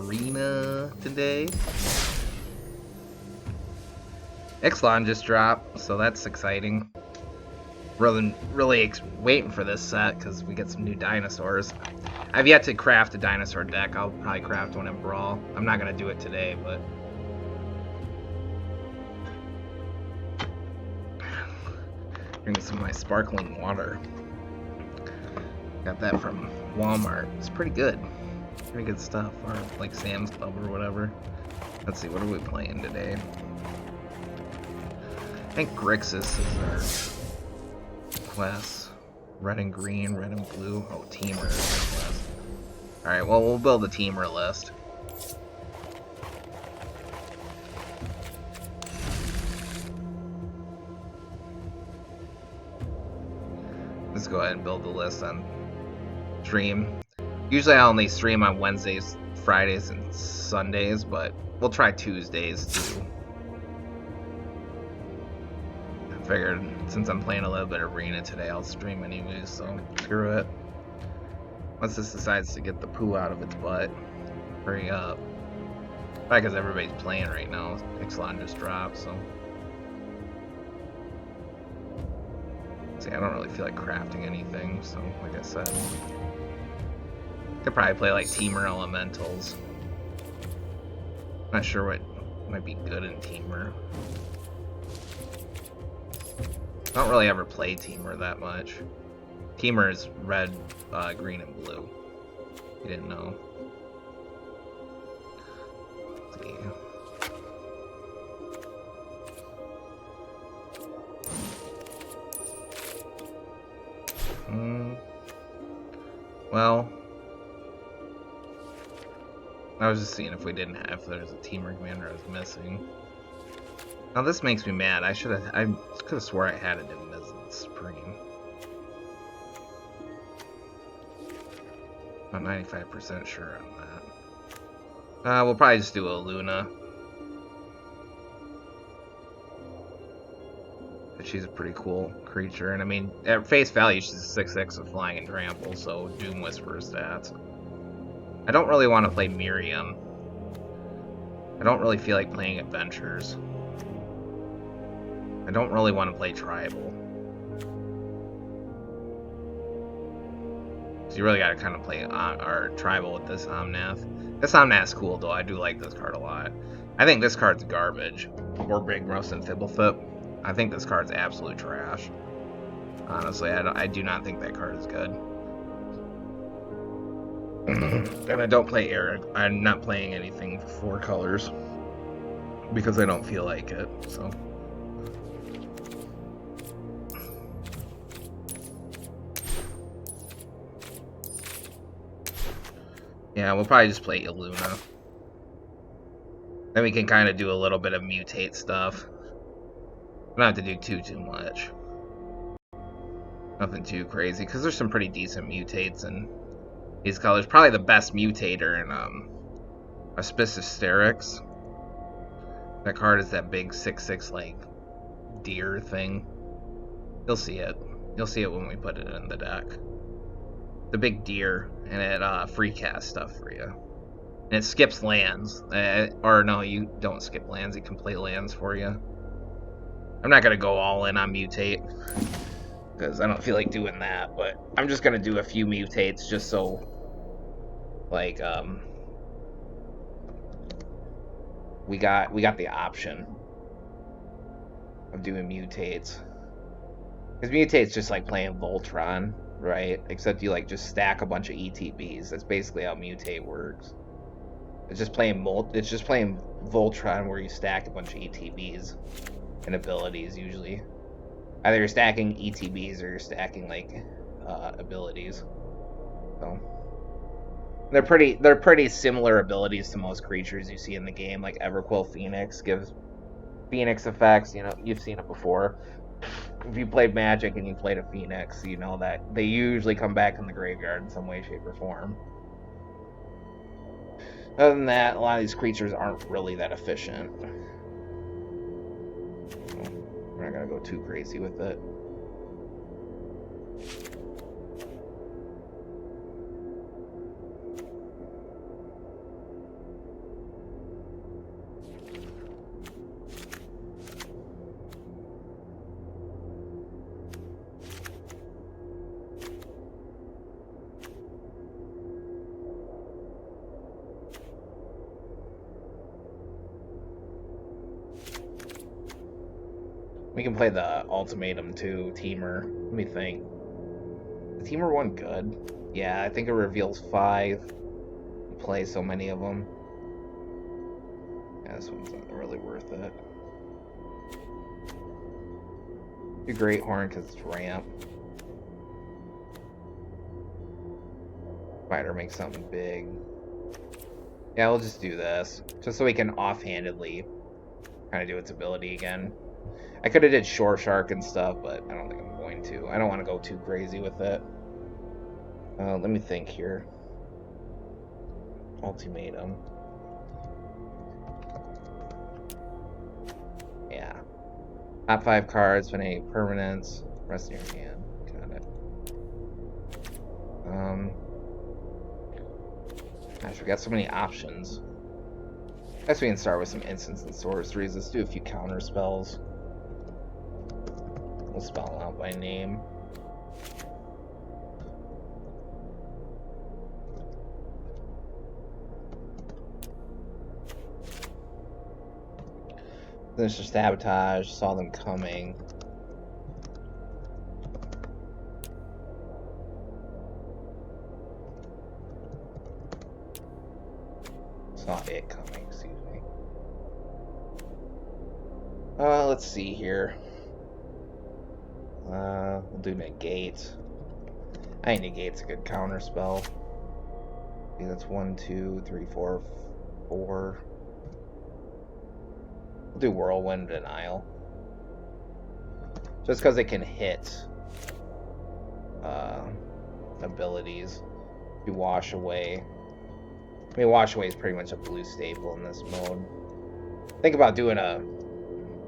arena today. Ixalan just dropped, so that's exciting. Really waiting for this set because we get some new dinosaurs. I've yet to craft a dinosaur deck. I'll probably craft one in Brawl. I'm not gonna do it today, but drink some of my sparkling water. Got that from Walmart. It's pretty good. Pretty good stuff. Or like Sam's Club or whatever. Let's see, what are we playing today? I think Grixis is our quest. Red and green, red and blue. Oh, teamer is our quest. Alright, well, we'll build a teamer list. Let's go ahead and build the list on stream. Usually I only stream on Wednesdays, Fridays, and Sundays, but we'll try Tuesdays too. I figured since I'm playing a little bit of arena today, I'll stream anyways, so screw it. Once this decides to get the poo out of its butt, hurry up. Probably because everybody's playing right now. Ixalan just dropped, so. See, I don't really feel like crafting anything, so like I said. Could probably play like Teamer Elementals. Not sure what might be good in Teamer. I don't really ever play Teamer that much. Teamer is red, green, and blue. You didn't know. Let's see. Well, I was just seeing if we didn't have, if there's a Teamer commander I was missing. Now this makes me mad. I could have swore I had it in Supreme. Not 95% sure on that. We'll probably just do a Luna. But she's a pretty cool creature, and I mean, at face value, she's a 6/6 with flying and trample, so Doom Whisperer stats. I don't really want to play Miriam. I don't really feel like playing Adventures. I don't really want to play Tribal. So you really got to kind of play our Tribal with this Omnath. This Omnath's cool, though. I do like this card a lot. I think this card's garbage. Or Big Roast and Fibblethip. I think this card's absolute trash. Honestly, I do not think that card is good. And I don't play Eric. I'm not playing anything 4 colors. Because I don't feel like it, so. Yeah, we'll probably just play Illuna. Then we can kind of do a little bit of mutate stuff. We don't have to do too much. Nothing too crazy, because there's some pretty decent mutates in these colors. Probably the best mutator in Auspicious Sterix. That card is that big 6/6 like deer thing. You'll see it. You'll see it when we put it in the deck. The big deer, and it free cast stuff for you. And it skips lands. Or no, you don't skip lands. It can play lands for you. I'm not going to go all in on mutate, because I don't feel like doing that, but I'm just going to do a few mutates just so, like, we got the option of doing mutates. Because mutate's just like playing Voltron, right? Except you like just stack a bunch of ETBs. That's basically how mutate works. It's just playing Voltron where you stack a bunch of ETBs and abilities usually. Either you're stacking ETBs or you're stacking like abilities. So they're pretty similar abilities to most creatures you see in the game. Like Everquill Phoenix gives Phoenix effects. You know, you've seen it before. If you played Magic and you played a Phoenix, you know that they usually come back in the graveyard in some way, shape, or form. Other than that, a lot of these creatures aren't really that efficient. We're not gonna go too crazy with it. We can play the Ultimatum too, Teamer. Let me think. The Teamer one good? Yeah, I think it reveals 5. You play so many of them. Yeah, this one's not really worth it. Do Great Horn because it's ramp. Spider makes something big. Yeah, we'll just do this. Just so we can offhandedly kind of do its ability again. I could have did Shore Shark and stuff, but I don't think I'm going to. I don't want to go too crazy with it. Let me think here. Ultimatum. Yeah. Top 5 cards, when any permanents. Rest in your hand. Got it. Gosh, we got so many options. I guess we can start with some instants and sorceries. Let's do a few counter spells. We'll spell them out by name. Sinister Sabotage, saw them coming. Saw it coming, excuse me. Let's see here. We'll do Negate. I think Negate's a good counter spell. Okay, that's 1, 2, 3, 4, 4. We'll do Whirlwind Denial. Just because it can hit abilities. Do Wash Away. I mean, Wash Away is pretty much a blue staple in this mode. Think about doing a...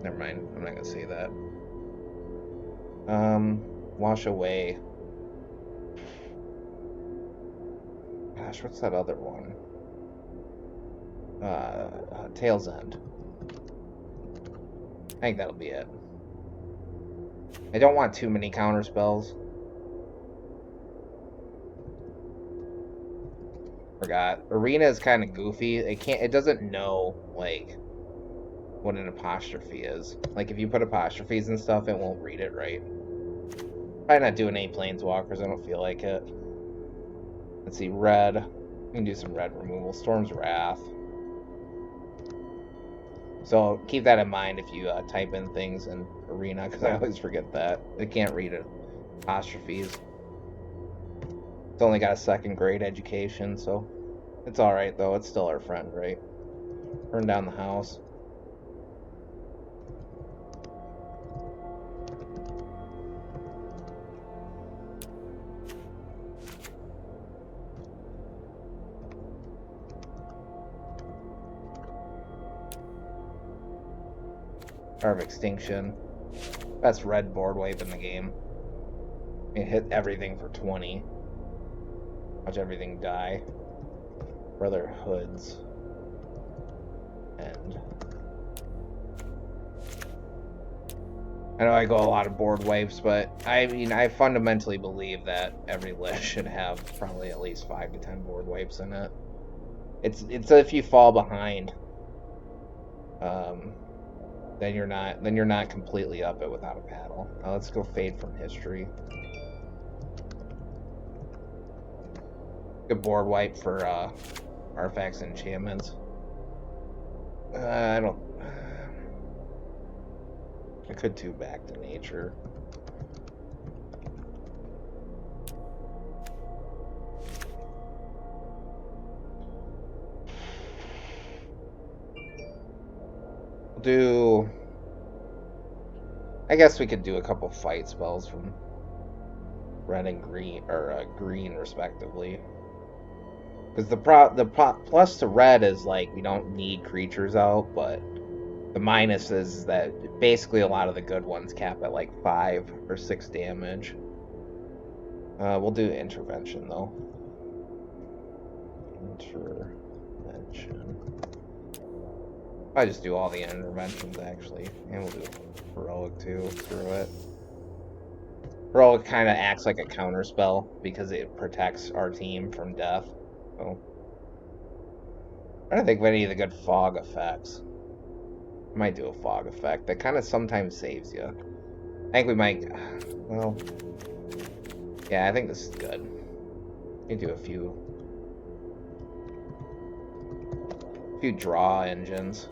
Never mind, I'm not going to say that. Wash Away. Gosh, what's that other one? Tail's End. I think that'll be it. I don't want too many counter spells. Forgot. Arena is kind of goofy. It doesn't know, like, what an apostrophe is. Like, if you put apostrophes and stuff, it won't read it right. Probably not doing any planeswalkers. I don't feel like it. Let's see. Red. We can do some red removal. Storm's Wrath. So keep that in mind if you type in things in Arena, because I always forget that. It can't read it. Apostrophes. It's only got a 2nd grade education, so it's alright, though. It's still our friend, right? Burn down the house. Power of Extinction. Best red board wipe in the game. It hit everything for 20. Watch everything die. Brotherhoods. End. I know I go a lot of board wipes, but I mean, I fundamentally believe that every list should have probably at least 5 to 10 board wipes in it. It's if you fall behind, then you're not completely up it without a paddle. Now let's go Fade from History. Good board wipe for artifacts and enchantments. I could do Back to Nature. Do... I guess we could do a couple fight spells from red and green, or green respectively. Because the plus to red is like we don't need creatures out, but the minus is that basically a lot of the good ones cap at like 5 or 6 damage. We'll do Intervention though. Intervention. I just do all the interventions actually, and we'll do Heroic too. Screw it. Heroic kind of acts like a counter spell because it protects our team from death. So I don't think of any of the good fog effects. Might do a fog effect. That kind of sometimes saves you. I think we might... Well... Yeah, I think this is good. We can do a few draw engines.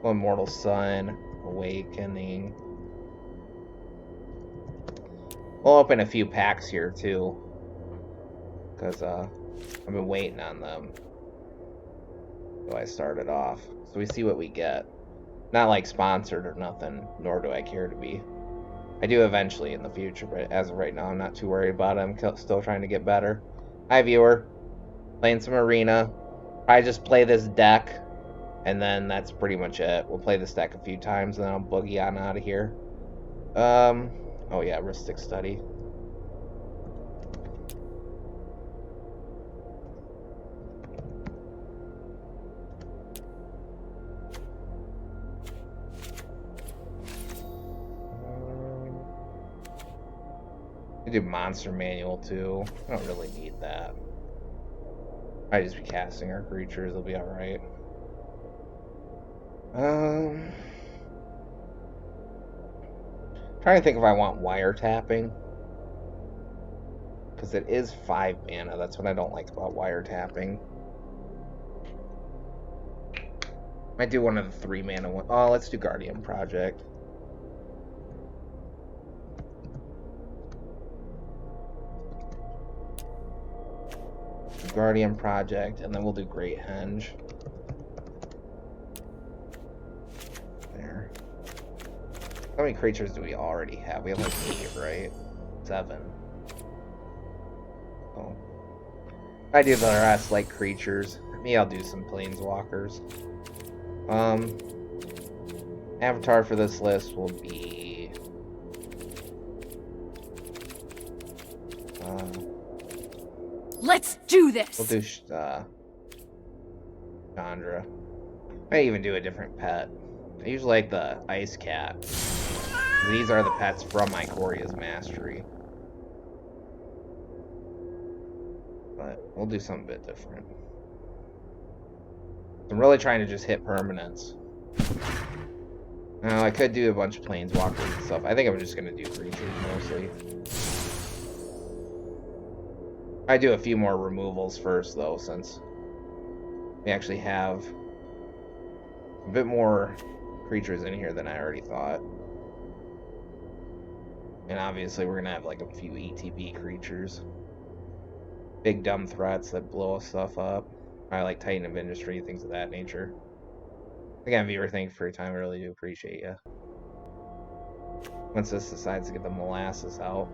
Immortal Sun, Awakening. We'll open a few packs here too, because I've been waiting on them. So I started off, so we see what we get. Not like sponsored or nothing, nor do I care to be. I do eventually in the future, but as of right now, I'm not too worried about it. I'm still trying to get better. Hi, viewer. Playing some Arena. I just play this deck, and then that's pretty much it. We'll play this deck a few times, and then I'll boogie on out of here. Oh yeah, Ristic Study. I do Monster Manual too. I don't really need that. I just be casting our creatures, it'll be alright. Trying to think if I want wiretapping. Because it is 5 mana. That's what I don't like about wiretapping. Might do one of the 3 mana one. Oh, let's do Guardian Project. Guardian Project, and then we'll do Great Henge. There. How many creatures do we already have? We have like 8, right? 7. Oh. I do the rest like creatures. Me, I'll do some planeswalkers. Avatar for this list will be let's do this. We'll do Chandra. Might even do a different pet. I usually like the Ice Cat. These are the pets from Icoria's Mastery. But we'll do something a bit different. I'm really trying to just hit permanents. Now, I could do a bunch of planeswalkers and stuff. I think I'm just going to do creatures mostly. I do a few more removals first, though, since we actually have a bit more creatures in here than I already thought. And obviously, we're going to have like a few ETB creatures. Big dumb threats that blow stuff up. I like Titan of Industry, things of that nature. Again, viewer, thank you for your time. I really do appreciate you. Once this decides to get the molasses out.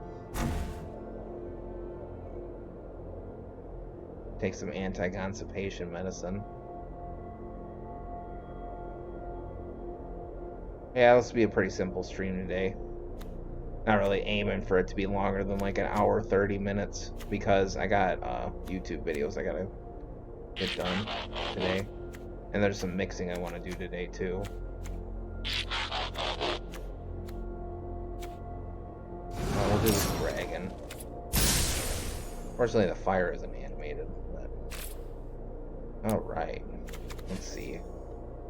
Take some anti-constipation medicine. Yeah, this will be a pretty simple stream today. Not really aiming for it to be longer than like an hour, 30 minutes, because I got YouTube videos I gotta get done today. And there's some mixing I want to do today too. We'll do this dragon. Fortunately, the fire isn't animated. But... Alright. Let's see.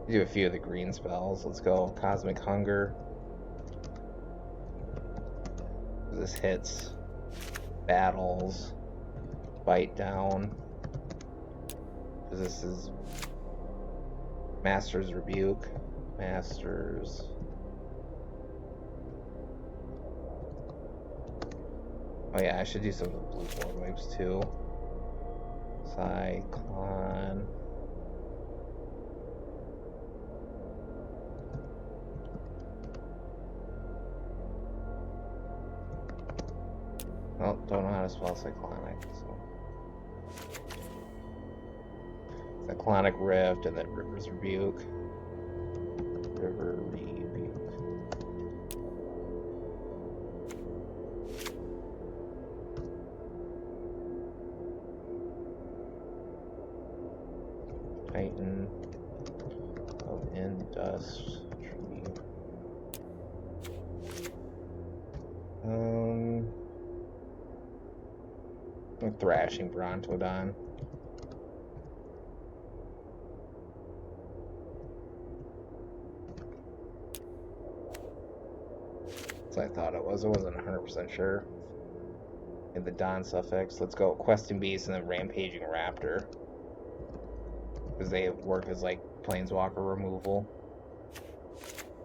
Do a few of the green spells. Let's go Cosmic Hunger. This hits battles, bite down. This is Master's Rebuke, Master's. Oh yeah, I should do some of the blue board wipes too. Cyclone. Oh, don't know how to spell cyclonic, so. Cyclonic Rift, and then River's Rebuke. River Rebuke. Titan of Industry. Thrashing Brontodon. That's what I thought it was. I wasn't 100% sure. And the Dawn suffix. Let's go Questing Beast and then Rampaging Raptor. Because they work as like Planeswalker removal.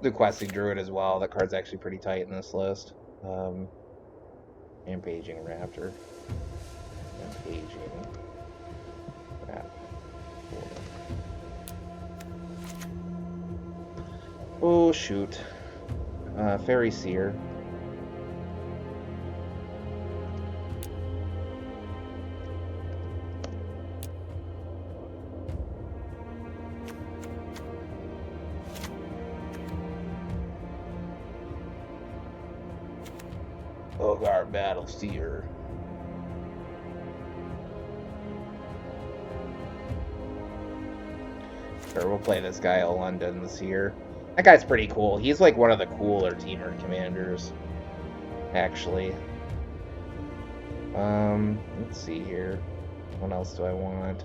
The Questing Druid as well. That card's actually pretty tight in this list. Rampaging Raptor. Rampaging Raptor. Oh shoot. Fairy Seer. Ogar Battle Seer. Sure, we'll play this guy London this year. That guy's pretty cool. He's like one of the cooler teamer commanders, actually. Let's see here. What else do I want?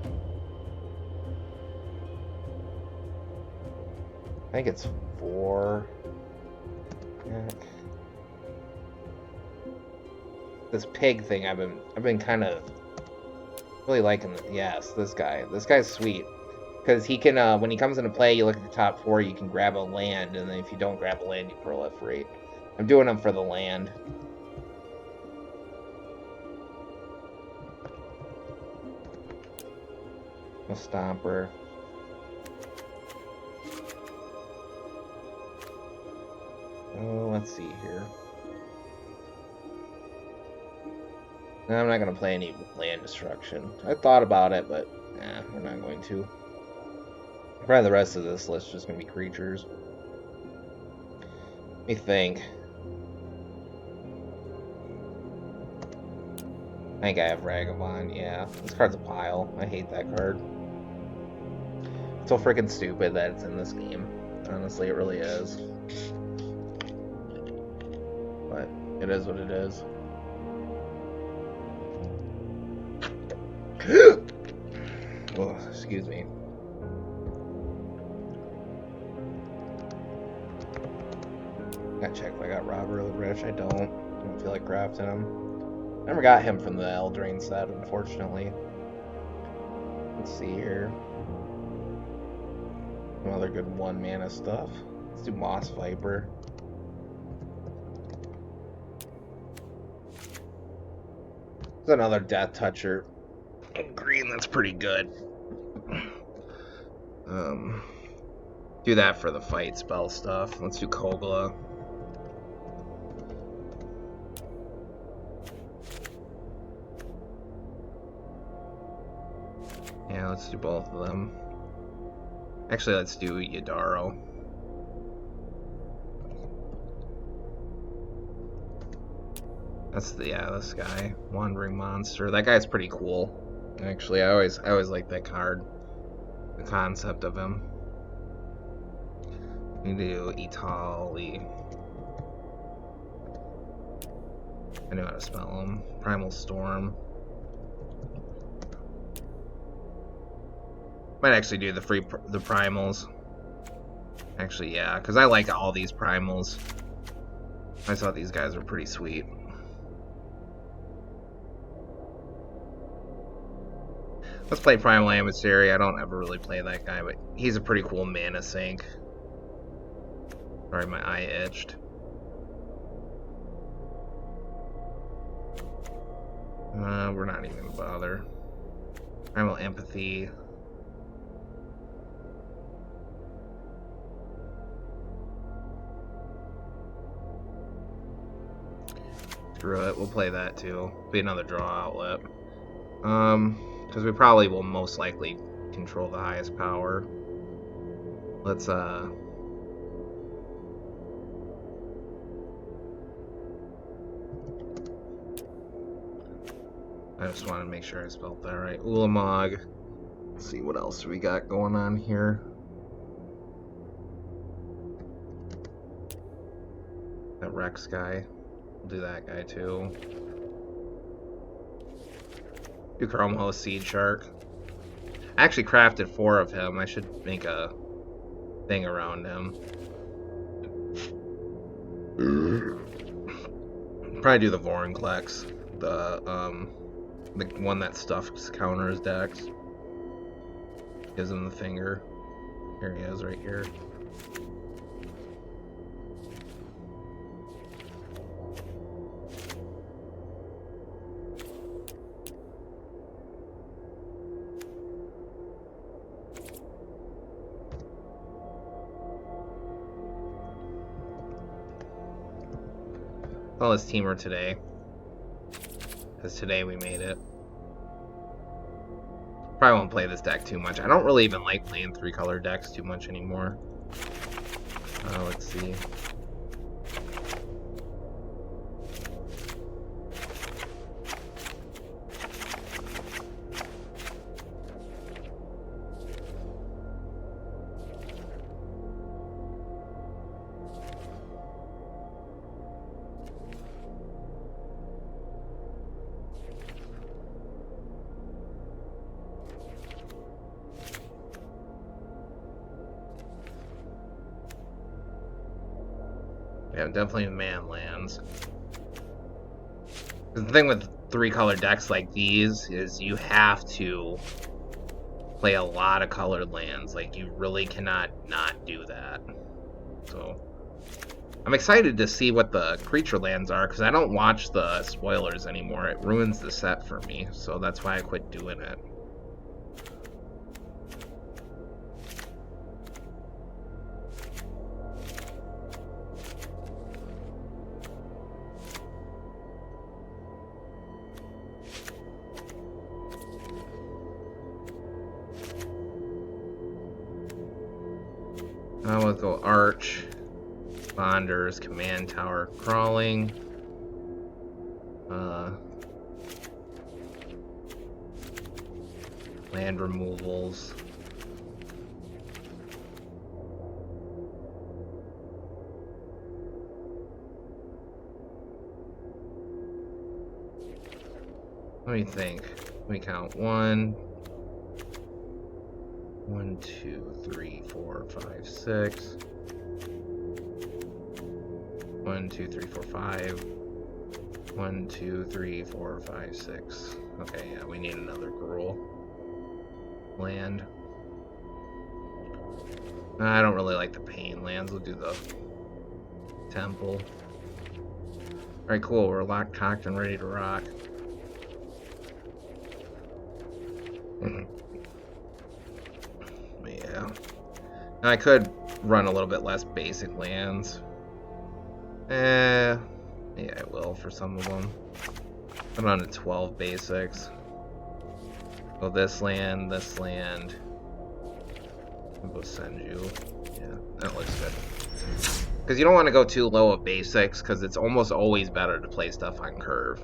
I think it's 4. This pig thing I've been kind of really liking. Yes, this guy. This guy's sweet. Because he can, when he comes into play, you look at the top 4, you can grab a land, and then if you don't grab a land, you proliferate. I'm doing them for the land. A Stomper. Oh, let's see here. No, I'm not going to play any land destruction. I thought about it, but nah, we're not going to. Probably the rest of this list is just going to be creatures. Let me think. I think I have Ragavan, yeah. This card's a pile. I hate that card. It's so freaking stupid that it's in this game. Honestly, it really is. But it is what it is. Oh, excuse me. Gotta check if I got Robber of the Rich. I don't feel like crafting him. Never got him from the Eldraine set, unfortunately. Let's see here. Some other good 1-mana stuff. Let's do Moss Viper. There's another Death Toucher in green. That's pretty good. Do that for the fight spell stuff. Let's do Kogla. Yeah, let's do both of them. Actually, let's do Yadaro. That's this guy, Wandering Monster. That guy's pretty cool. Actually, I always like that card. The concept of him. We do Itali. I know how to spell him. Primal Storm. Might actually do the primals. Actually, yeah, because I like all these primals. I thought these guys were pretty sweet. Let's play Primal Emissary. I don't ever really play that guy, but he's a pretty cool mana sink. Sorry, my eye itched. We're not even gonna bother. Primal Empathy. Screw it, we'll play that too. Be another draw outlet. Because we probably will most likely control the highest power. Let's I just want to make sure I spelled that right. Ulamog. Let's see what else we got going on here. That Rex guy. We'll do that guy too. Do Chrome Host Seed Shark. I actually crafted 4 of him. I should make a thing around him. probably do the Vorinclex, the one that stuffs counters decks. Gives him the finger. Here he is, right here. Well, his teamer today. Because today we made it. Probably won't play this deck too much. I don't really even like playing 3-color decks too much anymore. Let's see. Yeah, definitely man lands. The thing with 3-color decks like these is you have to play a lot of colored lands. Like, you really cannot not do that. So, I'm excited to see what the creature lands are, because I don't watch the spoilers anymore. It ruins the set for me, so that's why I quit doing it. We'll go Arch, Bonders, Command Tower, Crawling. Land removals. Let me think. Let me count. 1, 2, 3, 4, 5, 6. 1, 2, 3, 4, 5. 1, 2, 3, 4, 5, 6. Okay, yeah, we need another Gruul land. I don't really like the Pain lands. We'll do the Temple. Alright, cool. We're locked, cocked, and ready to rock. Yeah. I could run a little bit less basic lands. Yeah, I will for some of them. I'm on to 12 basics. Go this land, this land. I'll go Senju. Yeah, that looks good. Because you don't want to go too low of basics, because it's almost always better to play stuff on curve.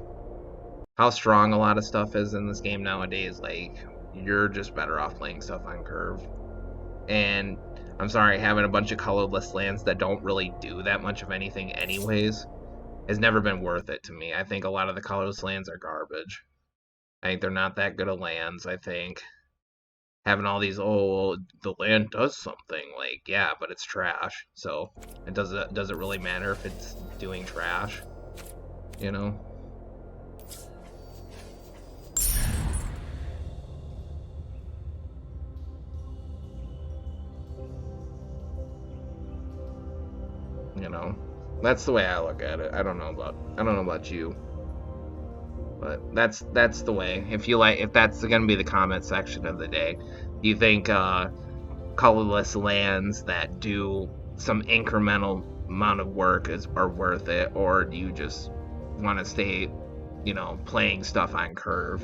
How strong a lot of stuff is in this game nowadays, like, you're just better off playing stuff on curve. And I'm sorry, having a bunch of colorless lands that don't really do that much of anything anyways has never been worth it to me. I think a lot of the colorless lands are garbage. I think they're not that good of lands. I think having all these, oh, the land does something, like, yeah, but it's trash. So it does it really matter if it's doing trash? You know? You know, that's the way I look at it. I don't know about you, but that's the way. If that's gonna be the comment section of the day, do you think colorless lands that do some incremental amount of work are worth it, or do you just want to stay, you know, playing stuff on curve?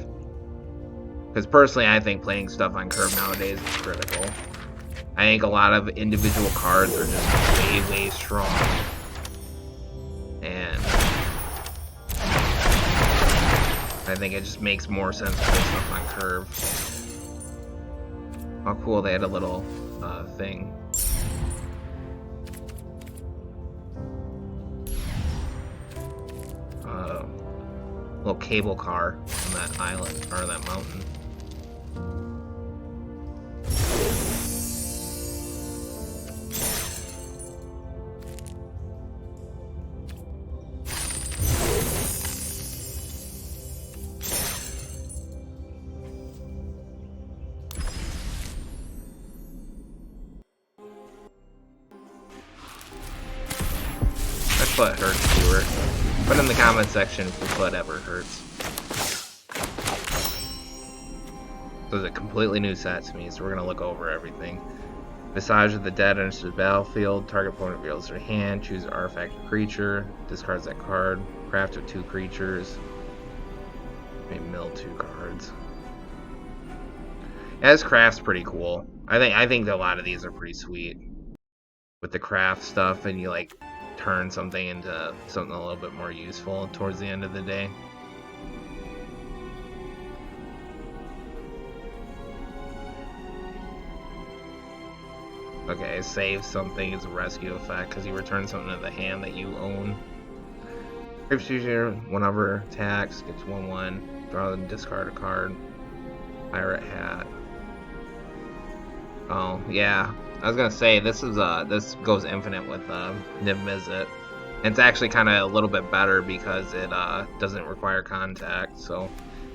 Because personally, I think playing stuff on curve nowadays is critical. I think a lot of individual cards are just way strong. And I think it just makes more sense to play stuff on curve. How cool, they had a little thing. Little cable car on that island, or that mountain. foot hurts, Stuart. Put in the comment section if your foot ever hurts. So it's a completely new set to me, so we're going to look over everything. Visage of the Dead enters the battlefield. Target opponent reveals their hand. Choose an artifact or creature. Discards that card. Craft of 2 creatures. Maybe mill 2 cards. Yeah, this craft's pretty cool. I think that a lot of these are pretty sweet. With the craft stuff, and you like turn something into something a little bit more useful towards the end of the day. Okay, save something is a rescue effect because you return something to the hand that you own. Creature, whenever attacks, gets 1/1. Draw and discard a card. Pirate hat. Oh yeah, I was gonna say this is this goes infinite with Niv Mizzet. It's actually kind of a little bit better because it doesn't require contact. So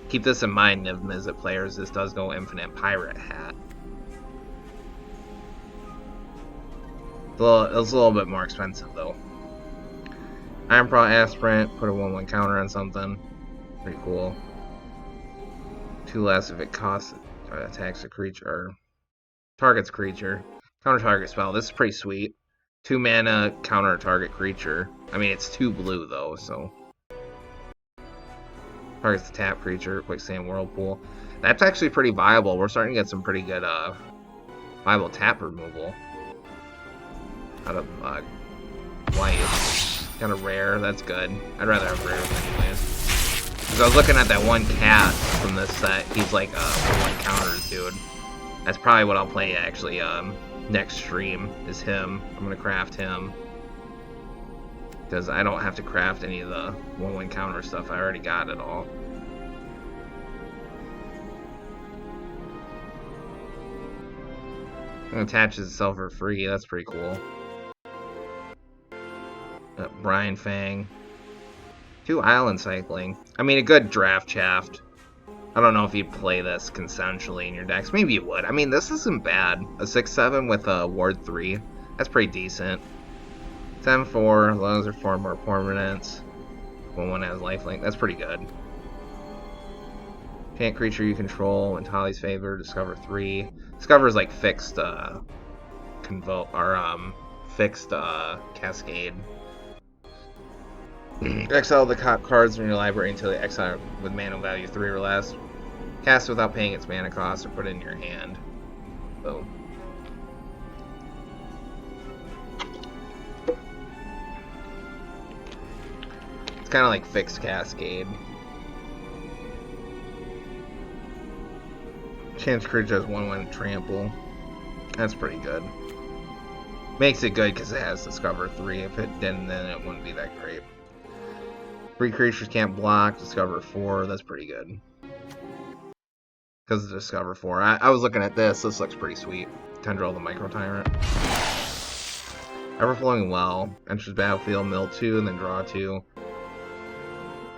keep this in mind, Niv Mizzet players. This does go infinite. Pirate hat. It's a little bit more expensive though. Iron Praw Aspirant, put a 1/1 counter on something. Pretty cool. 2 less if it costs attacks a creature or targets creature. Counter target spell. This is pretty sweet. 2 mana, counter target creature. I mean, it's 2 blue though, so. Targets the tap creature, Quicksand Whirlpool. That's actually pretty viable. We're starting to get some pretty good viable tap removal out of white. Kind of rare, that's good. I'd rather have rare anyways. Because I was looking at that one cat from this set. He's like a 1 counters dude. That's probably what I'll play actually next stream is him. I'm gonna craft him. Because I don't have to craft any of the 1/1 counter stuff. I already got it all. It attaches itself for free. That's pretty cool. Brian Fang. 2 island cycling. I mean, a good draft shaft. I don't know if you'd play this consensually in your decks. Maybe you would. I mean, this isn't bad. A 6/7 with a Ward 3. That's pretty decent. 7/4. As long as there are 4 more permanents. 1/1 has lifelink. That's pretty good. Chant creature you control in Tali's favor. Discover 3. Discover is like fixed fixed Cascade. Exile the cards from your library until they exile with mana value 3 or less. Cast it without paying its mana cost or put it in your hand. So. It's kind of like fixed Cascade. Chance creature has 1/1 trample. That's pretty good. Makes it good because it has Discover 3. If it didn't, then it wouldn't be that great. 3 creatures can't block. Discover 4. That's pretty good. Because of Discover 4. I was looking at this. This looks pretty sweet. Tendril the Micro Tyrant. Everflowing Well. Enters battlefield, mill 2, and then draw 2.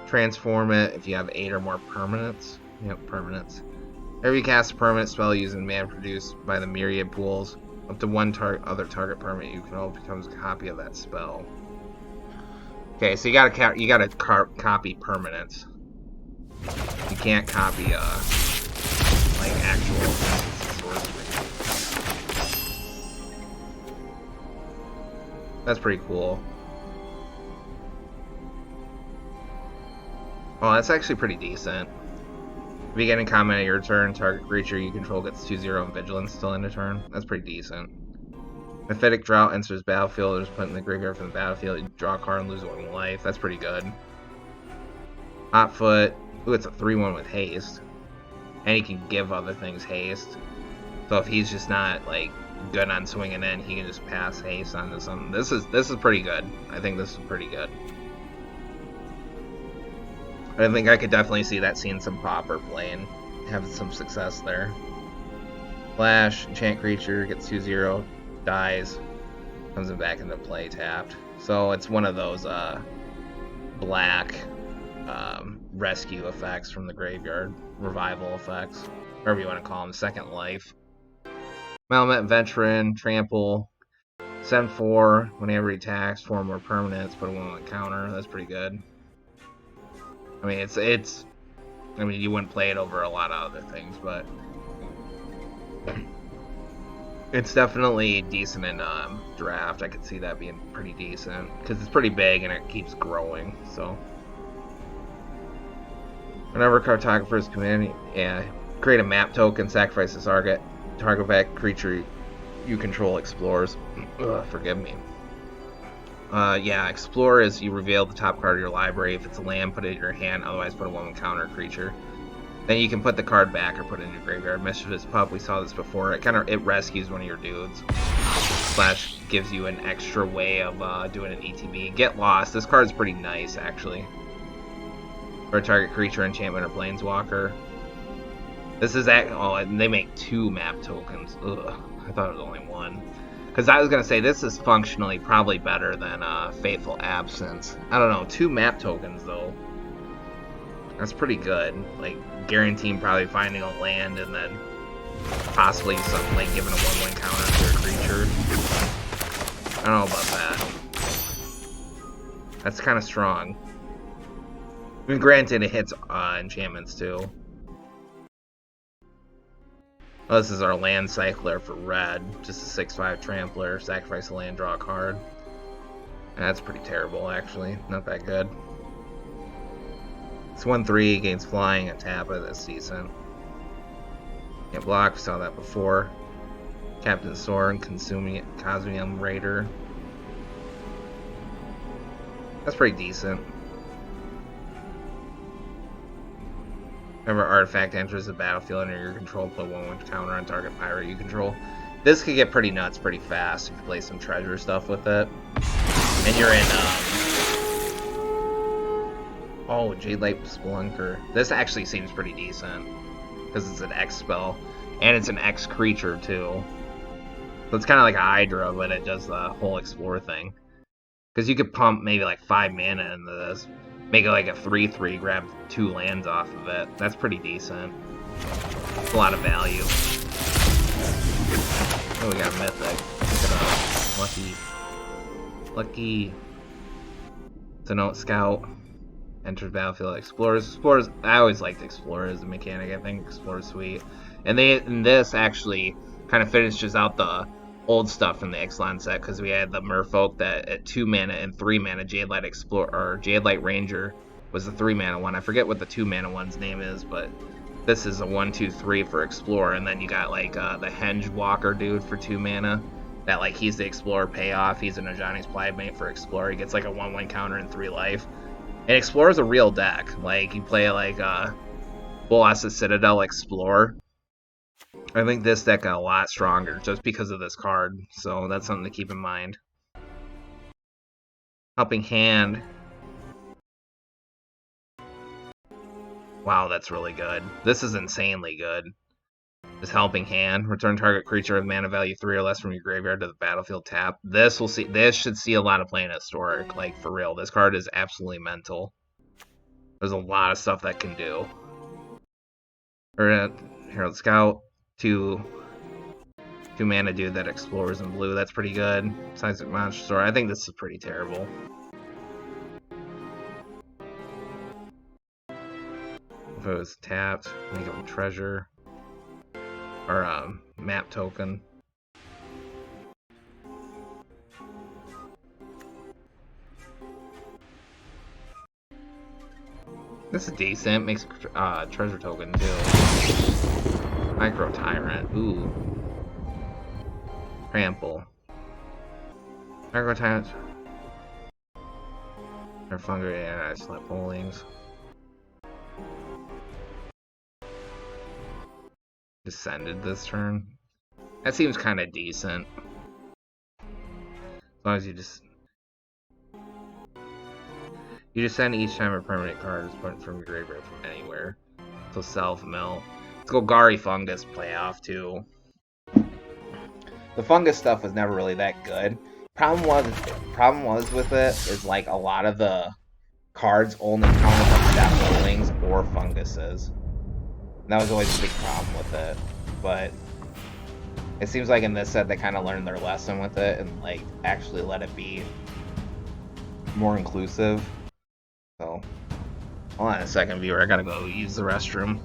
Transform it if you have 8 or more permanents. Yep, permanents. Every cast a permanent spell using mana produced by the myriad pools, up to 1 other target permanent you control becomes a copy of that spell. Okay, so you gotta copy permanents. You can't copy like actual sorcery. That's pretty cool. Oh, that's actually pretty decent. Beginning comment at your turn, target creature you control gets 2/0 and vigilance till end of turn. That's pretty decent. Mephitic Drought enters battlefield, is put in the graveyard from the battlefield. You draw a card and lose 1 life. That's pretty good. Hotfoot. Ooh, it's a 3/1 with haste. And he can give other things haste. So if he's just not like good on swinging in, he can just pass haste onto something. This is pretty good. I think this is pretty good. I think I could definitely see that seeing some Pauper play and having some success there. Flash, enchant creature, gets 2/0, dies, comes back into play tapped. So it's one of those black rescue effects from the graveyard, revival effects, whatever you want to call them, second life. Malamet Veteran, trample, Send 4. Whenever he attacks, 4 more permanents. Put a 1/1 counter. That's pretty good. I mean, it's. I mean, you wouldn't play it over a lot of other things, but it's definitely decent in draft. I could see that being pretty decent because it's pretty big and it keeps growing. So, whenever cartographers come in, yeah, create a map token, sacrifice this target back creature you control explores. Ugh, forgive me. Yeah, explore is you reveal the top card of your library. If it's a land, put it in your hand. Otherwise, put a 1/1 counter creature. Then you can put the card back or put it in your graveyard. Mischievous Pup, we saw this before. It rescues one of your dudes. Slash gives you an extra way of doing an ETB. Get Lost. This card's pretty nice, actually. For a target creature, enchantment, or planeswalker. This is and they make 2 map tokens. Ugh, I thought it was only 1. Because I was going to say, this is functionally probably better than Fateful Absence. I don't know, 2 map tokens, though. That's pretty good. Like, guaranteeing probably finding a land and then possibly something like giving a 1/1 counter to a creature. I don't know about that. That's kind of strong. I mean, granted, it hits enchantments, too. Oh, this is our land cycler for red. Just a 6/5 trampler. Sacrifice a land, draw a card. That's pretty terrible, actually. Not that good. It's 1/3 against flying and tap it. That's decent. Can't block. We saw that before. Captain Sorin, Cosmium Raider. That's pretty decent. Whenever artifact enters the battlefield under your control, put 1/1 counter on target pirate you control. This could get pretty nuts pretty fast if you play some treasure stuff with it. And you're in, oh, Jadelight Spelunker. This actually seems pretty decent. Because it's an X spell. And it's an X creature, too. So it's kind of like a Hydra, but it does the whole explore thing. Because you could pump maybe like 5 mana into this. Make it like a 3/3, grab 2 lands off of it. That's pretty decent. It's a lot of value. Oh, we got a Mythic. Look at Lucky. Denote Scout. Enters battlefield. Explorers. I always liked Explorers as a mechanic. I think Explorers sweet. And this actually kind of finishes out the old stuff from the Ixalan set, because we had the Merfolk that at 2 mana and 3 mana Jadelight Explorer or Jadelight Ranger was the 3 mana one. I forget what the 2 mana one's name is, but this is a 1/2/3 for Explorer, and then you got like the Henge Walker dude for 2 mana. That like he's the Explorer payoff. He's a Najani's Plaguemate for Explorer. He gets like a 1/1 counter and 3 life. And Explorer's a real deck. Like you play like Bolas's Citadel Explorer. I think this deck got a lot stronger just because of this card, so that's something to keep in mind. Helping Hand. Wow, that's really good. This is insanely good. This Helping Hand. Return target creature of mana value 3 or less from your graveyard to the battlefield tap. This should see a lot of play in Historic, like for real. This card is absolutely mental. There's a lot of stuff that can do. Herald Scout. 2 mana dude that explores in blue. That's pretty good. Seismic Monster Store. I think this is pretty terrible. If it was tapped, make it a treasure. Or map token. This is decent. Makes a treasure token too. Micro Tyrant. Ooh. Trample. Micro Tyrant. Or Fungi, and I select Bowlings. Descended this turn. That seems kind of decent. As long as you just send each time a permanent card is put from your graveyard from anywhere. So self-mill. Let's go Gari Fungus playoff too. The fungus stuff was never really that good. Problem was with it is like a lot of the cards only counted like staff bowlings or funguses. And that was always a big problem with it. But It seems like in this set they kind of learned their lesson with it and like actually let it be more inclusive. So, hold on a second, viewer. I gotta go use the restroom.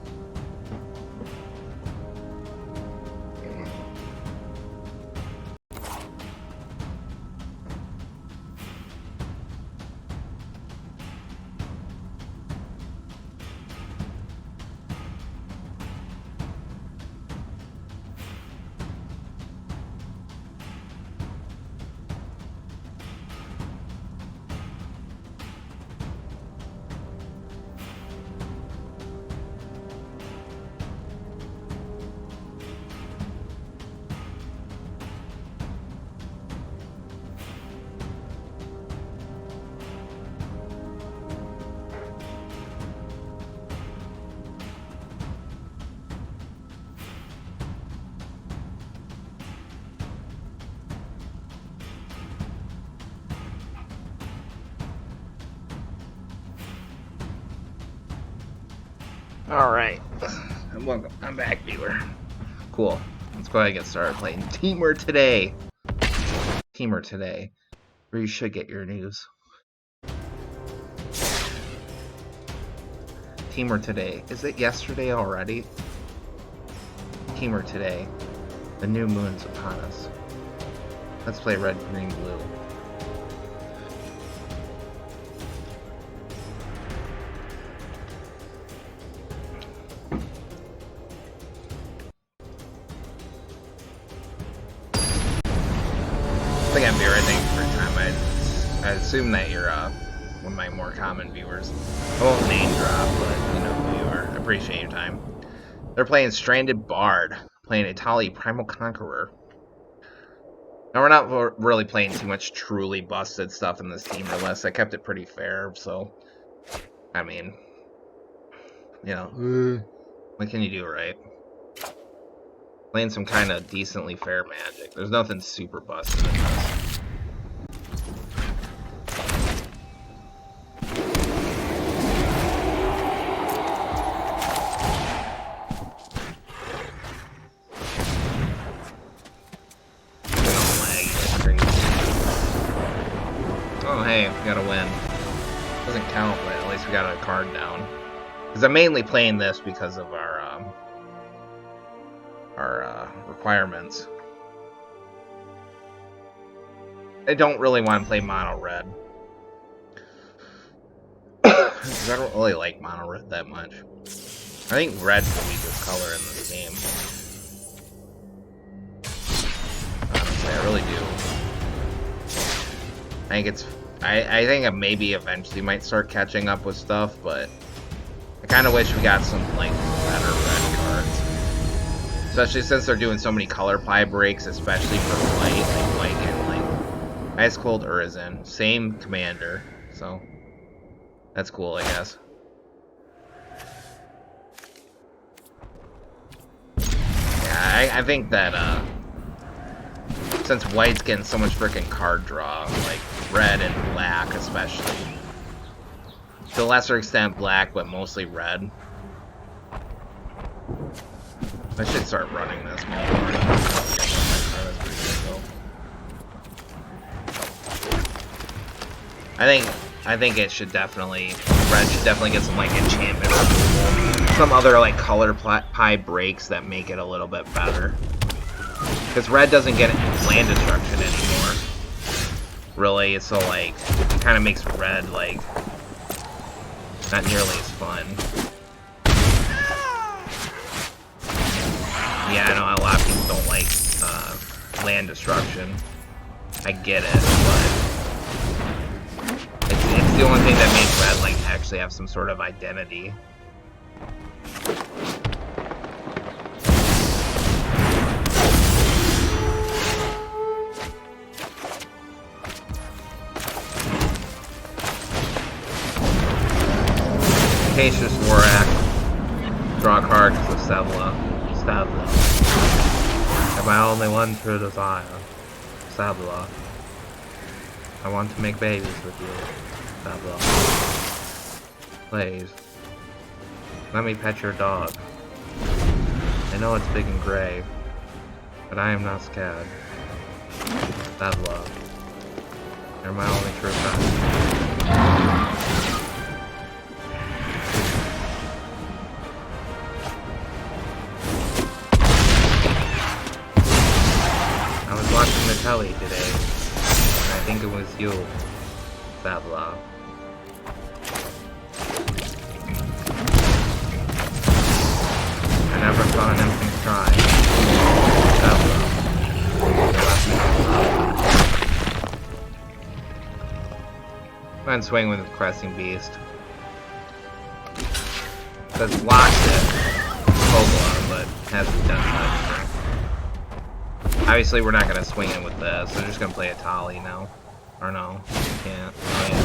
Alright, I'm back, viewer. Cool. Let's go ahead and get started playing Teamer Today. Teamer Today, where you should get your news. Teamer Today. Is it yesterday already? Teamer Today. The new moon's upon us. Let's play red, green, blue. Again, viewer, thank you for your time. I assume that you're one of my more common viewers. I won't name drop, but you know who you are. I appreciate your time. They're playing Stranded Bard, playing Itali Primal Conqueror. Now, we're not really playing too much truly busted stuff in this teamer list. I kept it pretty fair, so I mean, you know, what can you do, right? Playing some kind of decently fair Magic. There's nothing super busted in this. Oh hey, we got a win. Doesn't count, but at least we got a card down. Because I'm mainly playing this because of our requirements. I don't really want to play mono red. Because I don't really like mono red that much. I think red's the weakest color in this game. Honestly, I really do. I think I maybe eventually might start catching up with stuff, but I kind of wish we got some like better red cards. Especially since they're doing so many color pie breaks, especially for white. Like white and like Ice Cold Urizen, same commander, so that's cool, I guess. Yeah, I think that since white's getting so much freaking card draw, like red and black especially, to a lesser extent black, but mostly red. I should start running this more. I think it should definitely, red should definitely get some like enchantment removal, some other like color pie breaks that make it a little bit better. Because red doesn't get land destruction anymore, really, so like it kind of makes red like not nearly as fun. Yeah, I know a lot of people don't like land destruction. I get it, but it's the only thing that makes red like actually have some sort of identity. Cassius Warak, draw a card to Sevla. Am I only one true desire? Sabla. I want to make babies with you. Sabla. Please. Let me pet your dog. I know it's big and gray, But I am not scared. That love. You're my only true friend. I was watching the telly today, and I think it was you, Savla. I never saw an empty try. Savla. Go ahead and swing with the Cresting Beast. Says locked it. Pokemon, but hasn't done much. Obviously, we're not going to swing it with this. We're just going to play a Tali now. Or no, can't. Oh, yeah.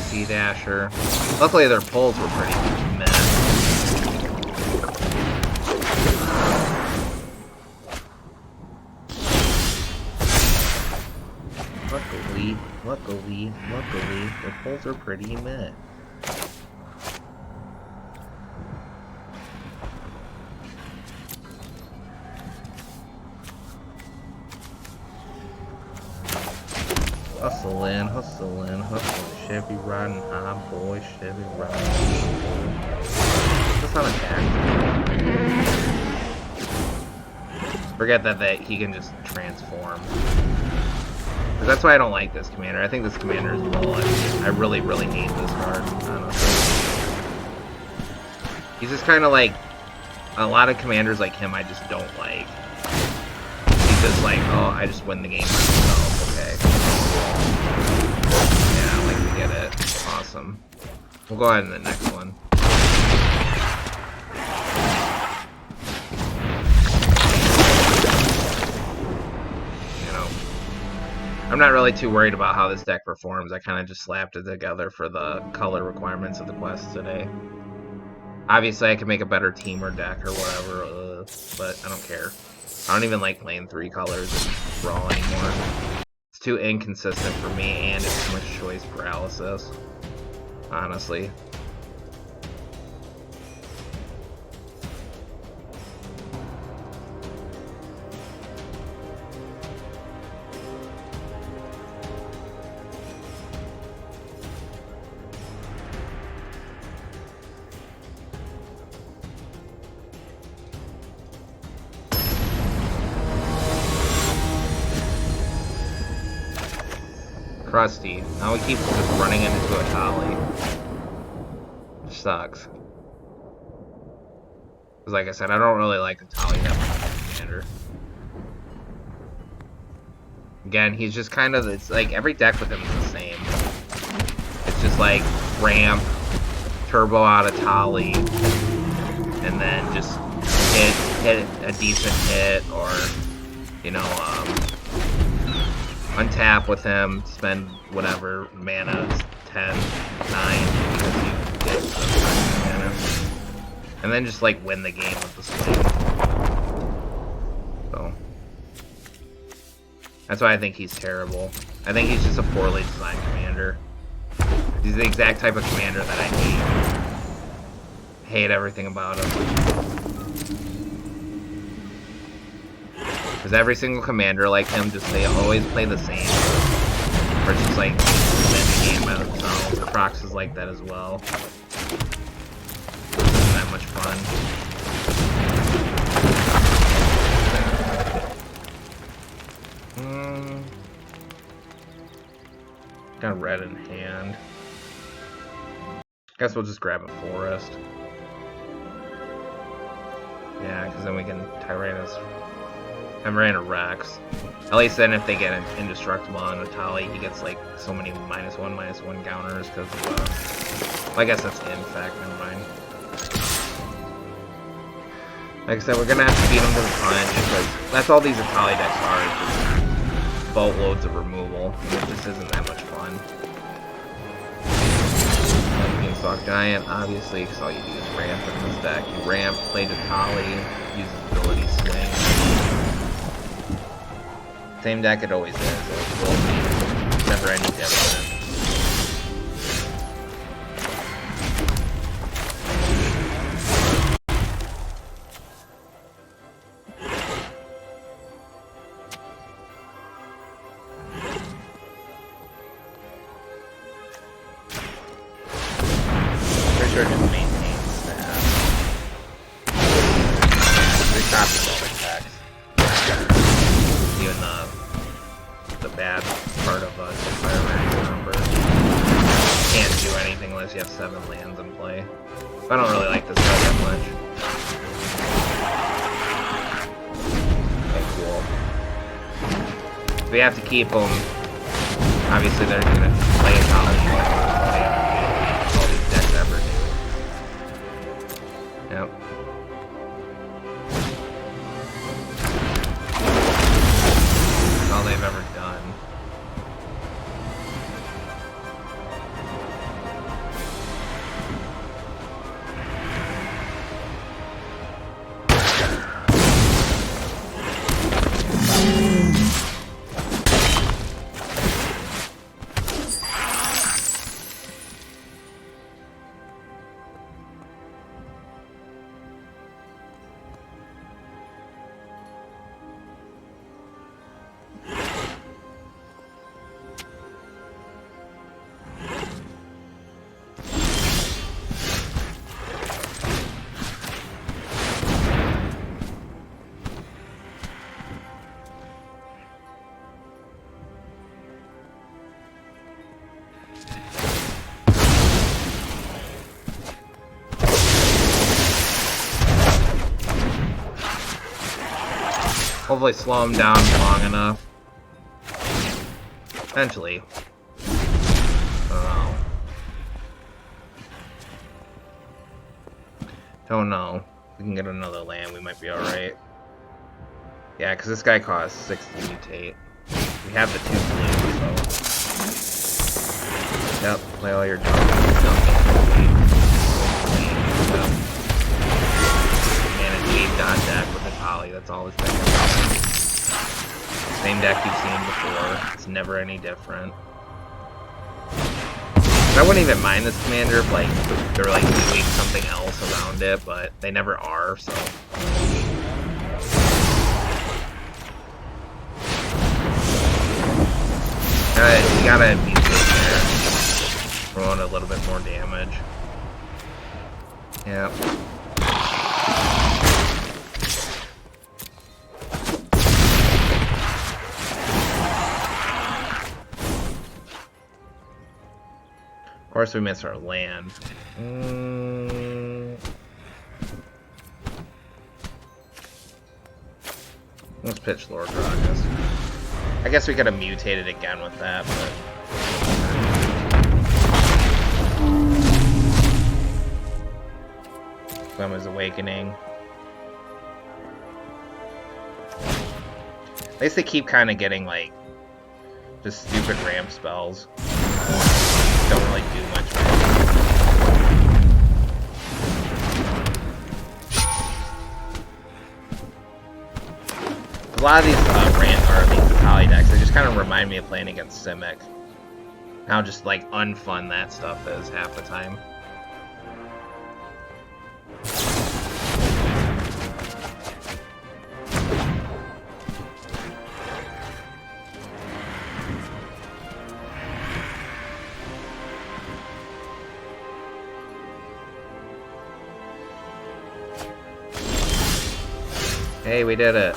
Sea Dasher. Luckily, their pulls were pretty meh. Luckily, their pulls are pretty meh. Hustling, Chevy riding high, boy, Chevy riding high. That's not attack. Forget that he can just transform. That's why I don't like this commander. I think this commander is bullet. I really hate this card, honestly. He's just kind of like, a lot of commanders like him I just don't like. He's just like, oh, I just win the game myself, okay. Yeah, like, we get it. Awesome. We'll go ahead in the next one. I'm not really too worried about how this deck performs. I kind of just slapped it together for the color requirements of the quest today. Obviously, I can make a better team or deck or whatever, but I don't care. I don't even like playing 3 colors in Brawl anymore. It's too inconsistent for me, and it's too much choice paralysis, honestly. Crusty. Now we keep just running into a Tali. Which sucks. Because like I said, I don't really like the Tali that much as a commander. Again, he's just kind of, it's like every deck with him is the same. It's just like ramp, turbo out of Tali, and then just hit a decent hit, or, you know, untap with him, spend whatever mana, 10, 9, because you get some mana. And then just like win the game with the swing. So that's why I think he's terrible. I think he's just a poorly designed commander. He's the exact type of commander that I hate. Hate everything about him. Because every single commander like him, they always play the same. Or just like win the game by themselves. Prox is like that as well. Isn't that much fun. Got red in hand. Guess we'll just grab a forest. Yeah, because then we can Tyrannus Rex. At least then if they get indestructible on a Tali, he gets like so many -1/-1 counters because of well, I guess that's infect, never mind. Like I said, we're gonna have to beat him to the punch because that's all these Tali decks are, is just boatloads of removal. And it just isn't that much fun. Beanstalk Giant, obviously, because all you do is ramp in this deck. You ramp, play to Tali, use his ability swing. Same deck it always is. It will be. Never any different. 7 lands in play. I don't really like this guy that much. Okay, cool. We have to keep them. Obviously, they're gonna play a college all these decks ever do. Yep. That's all they've ever done. Hopefully slow him down long enough. Eventually. Don't know. If we can get another land, we might be alright. Yeah, because this guy costs 6 to mutate. We have the 2 blue, so... Yep, play all your junk. Dot deck with a Tali, that's all his deck is. Same deck you've seen before, it's never any different. I wouldn't even mind this commander if like they're like doing something else around it, but they never are, so. You gotta mutate there. We're on a little bit more damage. Yep. Of course we missed our land. Let's pitch Lord Gragas. I guess we could have mutated again with that, but... Glemma's Awakening. At least they keep kind of getting, like, just stupid ramp spells. Don't really do much. A lot of these these Akali decks, they just kind of remind me of playing against Simic. How just like unfun that stuff is half the time. Hey, we did it.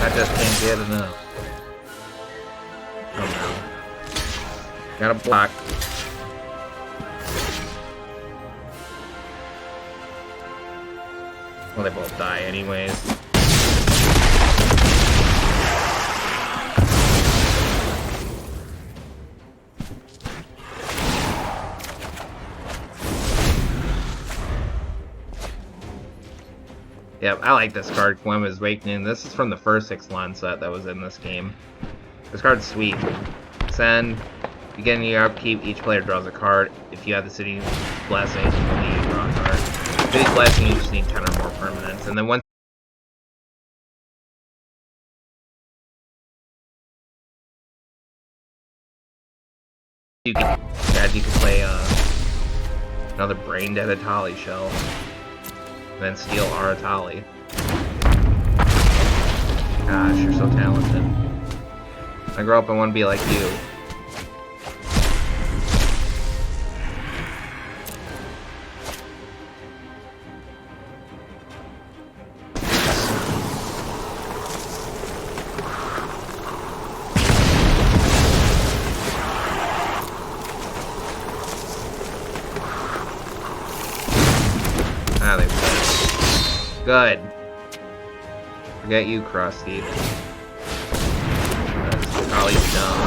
I just can't get enough. Oh no. Got a block. Well, they both die anyways. Yep, I like this card, Glemma's Awakening. This is from the first 6-line set that was in this game. This card's sweet. Send. Beginning of your upkeep, each player draws a card. If you have the City's Blessing, you need to draw a card. City's Blessing, you just need 10 or more permanents. And then once you can play another Brain Dead Atali shell. And then steal our Atali. Gosh, you're so talented. I grow up and want to be like you. Good. Forget you, Krusty. Holly's dumb.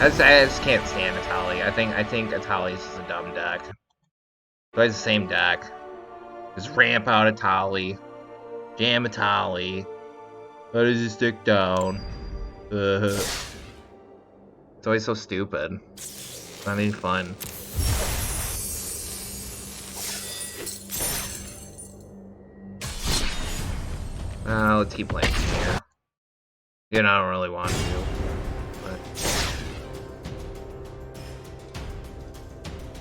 I just can't stand Atali. I think Atali's just a dumb deck. So it's the same deck. Just ramp out Atali. Jam Atali. How does it stick down? It's always so stupid. It's not any fun. Let's keep playing here. You know, I don't really want to. But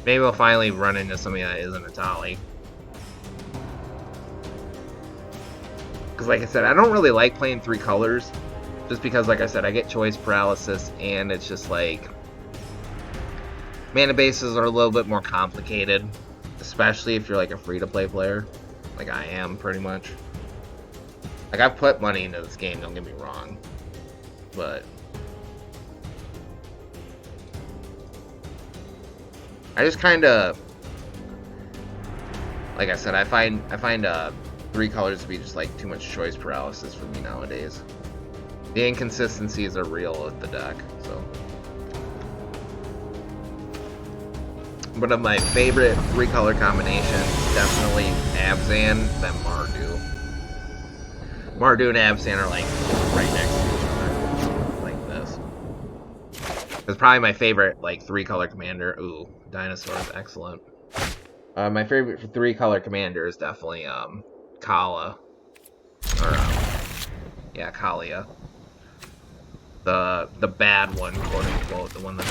maybe we'll finally run into something that isn't Atali. Because like I said, I don't really like playing 3 colors. Just because, like I said, I get choice paralysis, and it's just like... mana bases are a little bit more complicated. Especially if you're like a free-to-play player. Like I am, pretty much. Like, I've put money into this game, don't get me wrong. But... I just kinda... like I said, I find 3 colors to be just like too much choice paralysis for me nowadays. The inconsistencies are real with the deck, so. One of my favorite 3 color combinations, definitely Abzan, then Mardu. Mardu and Abzan are like right next to each other, like this. It's probably my favorite like 3 color commander. Ooh, Dinosaur is excellent. My favorite 3 color commander is definitely Kala, or yeah, Kalia. The bad one, quote unquote, the one that's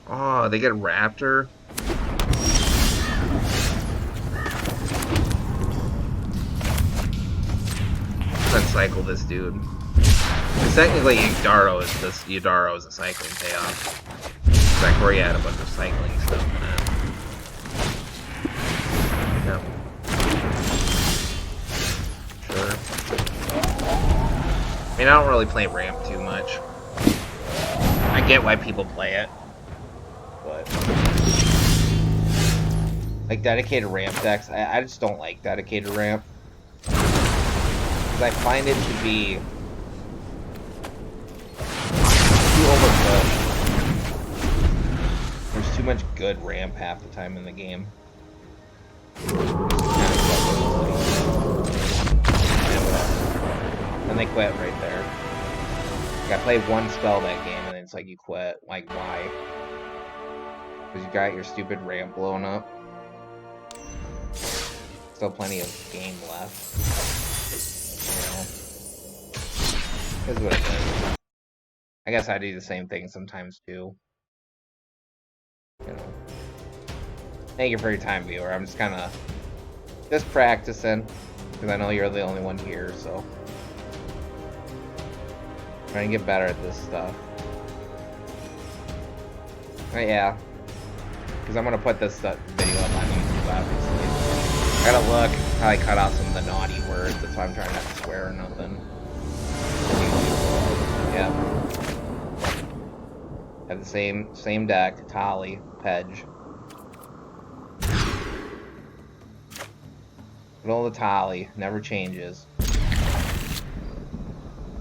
oh, they get Raptor. Let's cycle this dude. Technically, Yudaro is a cycling payoff. Like where you had a bunch of cycling stuff in that. Yep. Sure. I mean, I don't really play ramp too much. I get why people play it, but like dedicated ramp decks, I just don't like dedicated ramp. Because I find it to be too overbuilt. There's too much good ramp half the time in the game. And they quit right there. Like, I played one spell that game and then it's like you quit. Like, why? Because you got your stupid ramp blown up. Still plenty of game left. You know? Here's what it is. I guess I do the same thing sometimes too. You know. Thank you for your time, viewer. I'm just kind of practicing because I know you're the only one here, so trying to get better at this stuff. But yeah, because I'm gonna put this video up on YouTube, obviously. I gotta look how I cut out some of the naughty words. That's why I'm trying not to swear or nothing. Yeah. Have the same deck, Tali, Pedge. Roll the Tali, never changes.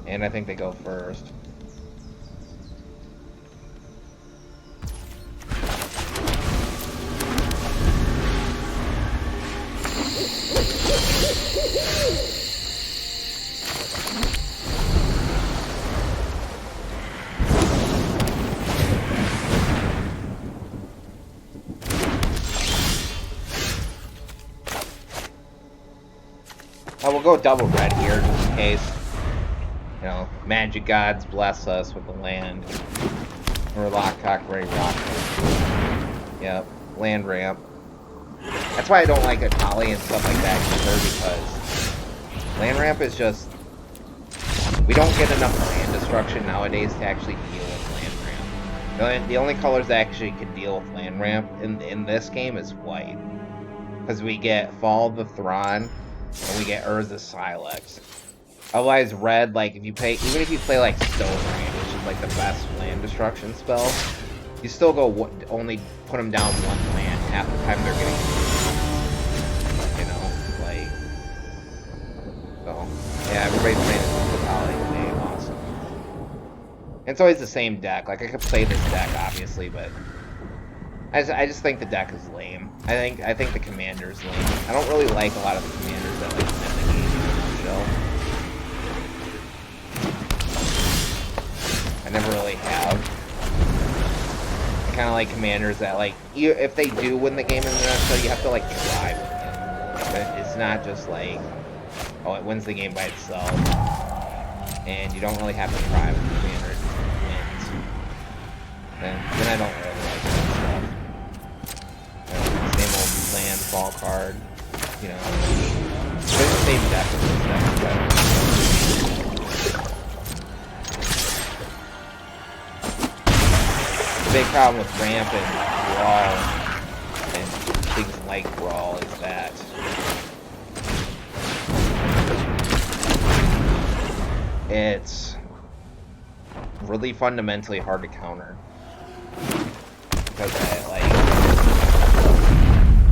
And I think they go first. We'll go double red here, just in case. You know, magic gods bless us with the land. Or Lockcock, Ray Rock. Yep, land ramp. That's why I don't like Atali and stuff like that either, because land ramp is just... we don't get enough land destruction nowadays to actually deal with land ramp. The only colors that actually can deal with land ramp in this game is white. Because we get Fall of the Thrawn, and we get Urza Silex. Otherwise, red, like, if you play, even if you play, like, Stone Rain, which is, like, the best land destruction spell, you still go, only put them down one land half the time they're getting, you know, like, so, yeah, everybody's playing this Poly today, awesome. And it's always the same deck, like, I could play this deck, obviously, but I just think the deck is lame. I think the commander's lame. I don't really like a lot of the commanders that, like, end the game in the show. I never really have. I kind of like commanders that, like, if they do win the game in the nutshell, you have to, like, try with it. But it's not just like, oh, it wins the game by itself. And you don't really have to try with the commander. It wins. Then I don't really like that stuff. Same old landfall card. You know. It's the same deck as this deck, but big problem with ramp and brawl and things like brawl is that it's really fundamentally hard to counter because like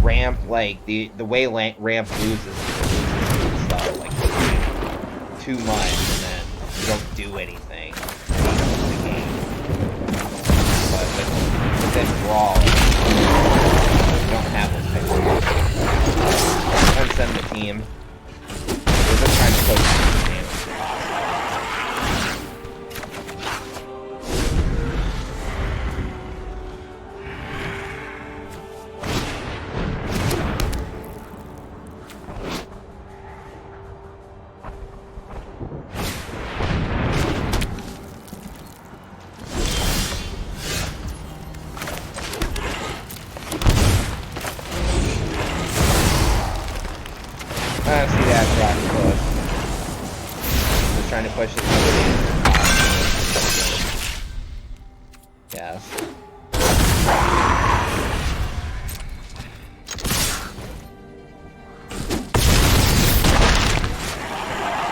ramp, like the way ramp loses stuff like too much and then you don't do anything. But then brawl, you don't have this type of thing. Unsend the team. We're just trying to push damage as possible. Trying to push it. Yes.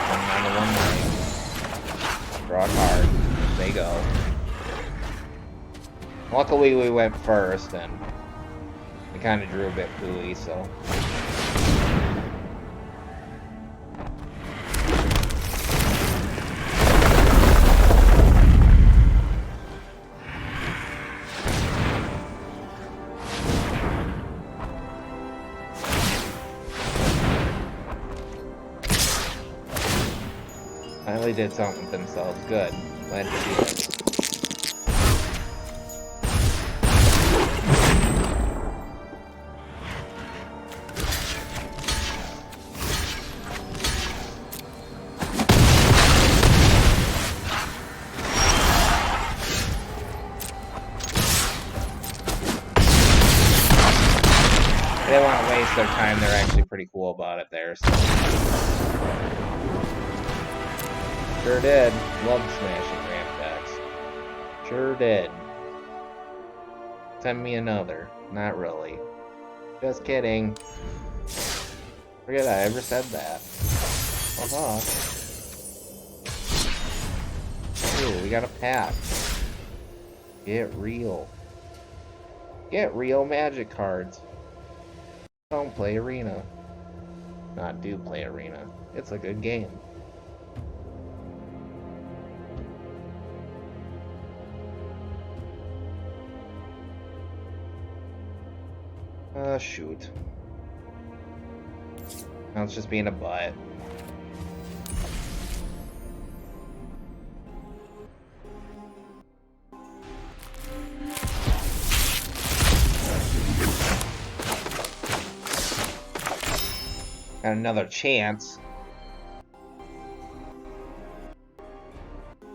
One way. Draw a card. There they go. Luckily we went first and we kind of drew a bit pooey, so. Finally did something with themselves. Good. Glad to see it. They didn't want to waste their time. They're actually pretty cool about it there. So. Sure did. Love smashing ramp decks. Sure did. Send me another. Not really. Just kidding. Forget I ever said that. Ooh, we got a pack. Get real. Get real magic cards. Don't play Arena. Not do play Arena. It's a good game. Shoot. Now it's just being a butt. Got another chance.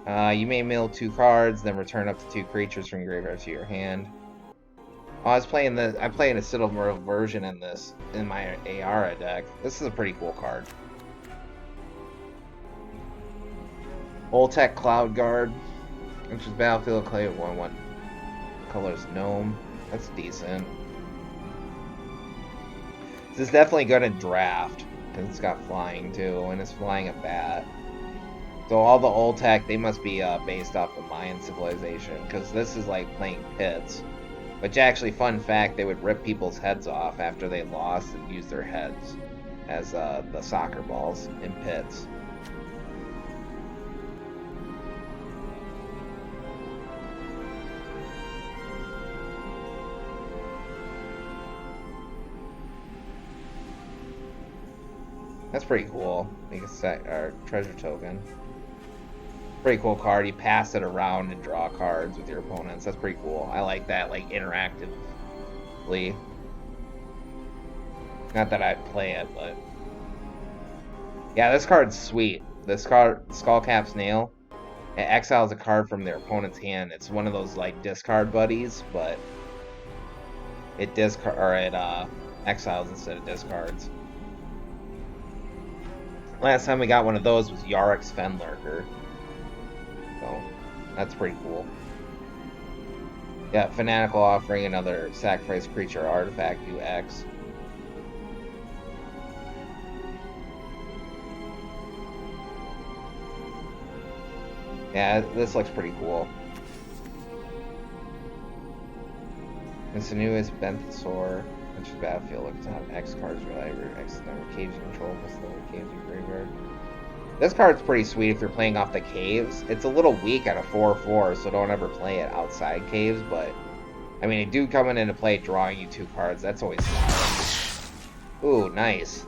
You may mill 2 cards, then return up to 2 creatures from your graveyard to your hand. Oh, I'm playing a Citadel version in my Aara deck. This is a pretty cool card. Oltec Cloud Guard. Which is battlefield clay at 1/1. Color's Gnome. That's decent. This is definitely good in draft, because it's got flying too, and it's flying a bat. So all the old tech, they must be based off the Mayan civilization, because this is like playing pits. Which actually, fun fact, they would rip people's heads off after they lost and use their heads as the soccer balls in pits. That's pretty cool. Make a set our treasure token. Pretty cool card. You pass it around and draw cards with your opponents. That's pretty cool. I like that, like, interactively. Not that I'd play it, but yeah, this card's sweet. This card, Skullcap's Nail, it exiles a card from their opponent's hand. It's one of those like discard buddies, but it exiles instead of discards. Last time we got one of those was Yarok's Fenlurker. So, that's pretty cool. Yeah, Fanatical Offering, another sacrifice creature or artifact, do X. Yeah, this looks pretty cool. This newest Benthsaur, which is battlefield, looks to have X cards reliable, X number of caves you control, plus the caves you graveyard. This card's pretty sweet if you're playing off the caves. It's a little weak at a 4/4, so don't ever play it outside caves, but I mean, it do coming into play drawing you 2 cards. That's always solid. Ooh, nice.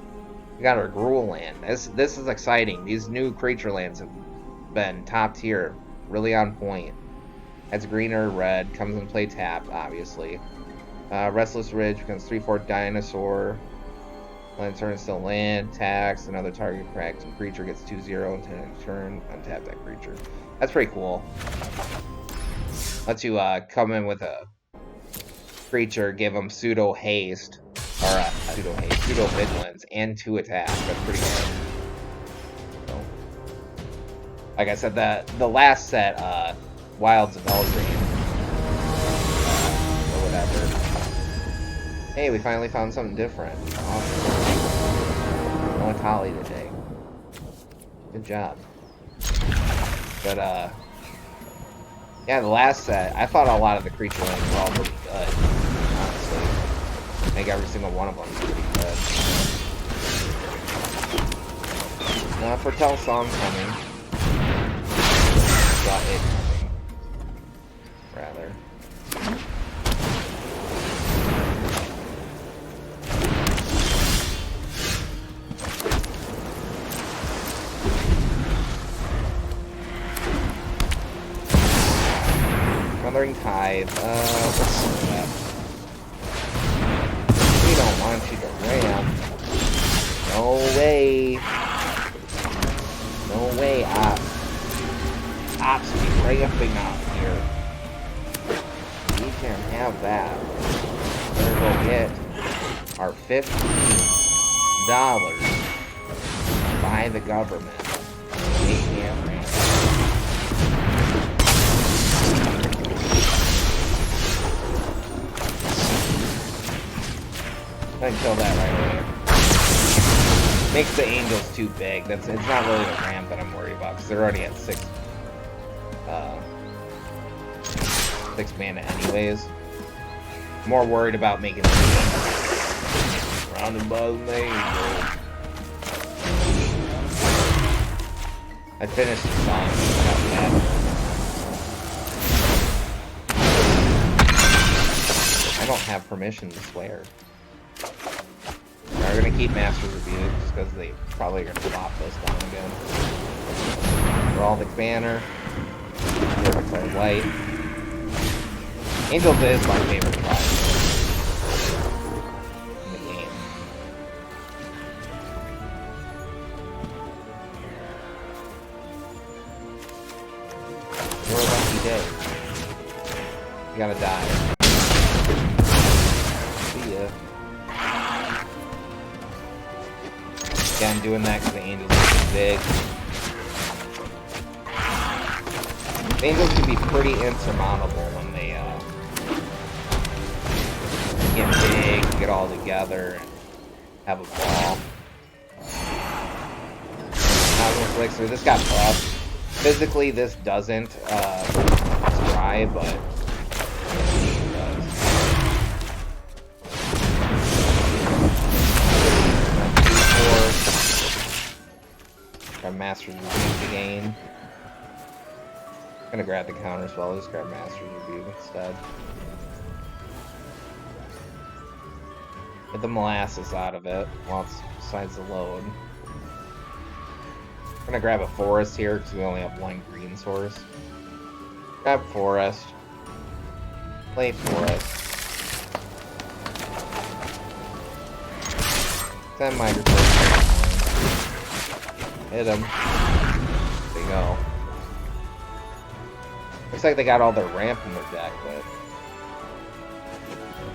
We got our Gruul land. This is exciting. These new creature lands have been top tier, really on point. That's green or red, comes in play tapped, obviously. Restless Ridge becomes 3/4 dinosaur. Land turn still land, tax, another target cracks, and creature gets 2/0 until turn, untap that creature. That's pretty cool. Lets you come in with a creature, give them pseudo haste, or pseudo vigilance, and 2 attack. That's pretty good. So, like I said, the last set, Wilds of Eldraine, or whatever. Hey, we finally found something different. Awesome. No Atali today. Good job. But, yeah, the last set, I thought a lot of the creature lands were all pretty good, honestly. I think every single one of them is pretty good. Foretell Song coming. Got it coming. Rather. Mothering Tithe, let's see that. We don't want you to ram. No way. No way, Ops. Ops, be ramping out here. We can have that. We're gonna go get our $50 by the government. They can't ramp. I can kill that right away. Makes the angels too big. It's not really the ramp that I'm worried about, because they're already at 6 mana anyways. More worried about making the angels. Surrounded by the angels. I finished the song. I don't have permission to swear. We're gonna keep Master Rebuke just because they probably are gonna flop this down again. Heraldic Banner. Play Light. Angels is my favorite card in the game. You're a lucky day. You gotta die. See ya. Again, doing that because the angels are too big. The angels can be pretty insurmountable when they get big, get all together. have a ball. Cosmic Elixir, this got buffed. Physically, this doesn't try, but it does. Grab Master's Rebuke again. I'm gonna grab the counter as well. I'll just grab Master's Rebuke instead. Get the molasses out of it while it decides to load. I'm gonna grab a forest here because we only have one green source. Grab forest. Play forest. Send Migratory. Hit him. There you go. Looks like they got all their ramp in their deck, but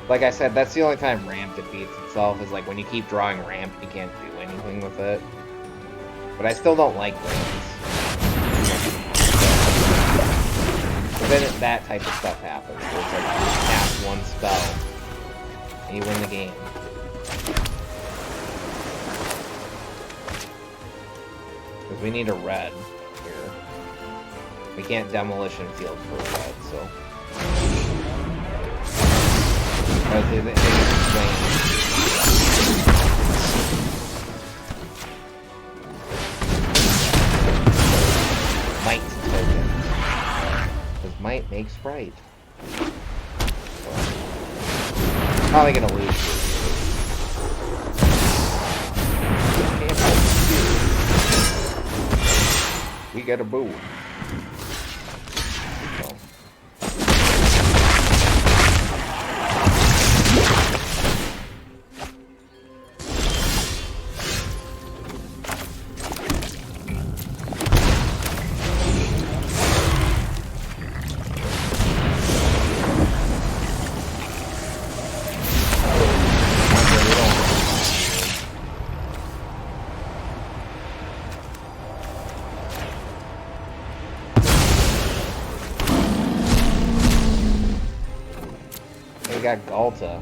like I said, that's the only time ramp defeats itself, is like when you keep drawing ramp, you can't do anything with it. But I still don't like ramps. But then that type of stuff happens, where it's like you cast one spell, and you win the game. Because we need a red here. We can't Demolition Field for a red, so... Might token. Because might makes right. Probably gonna lose. We get a boo. We got Galta.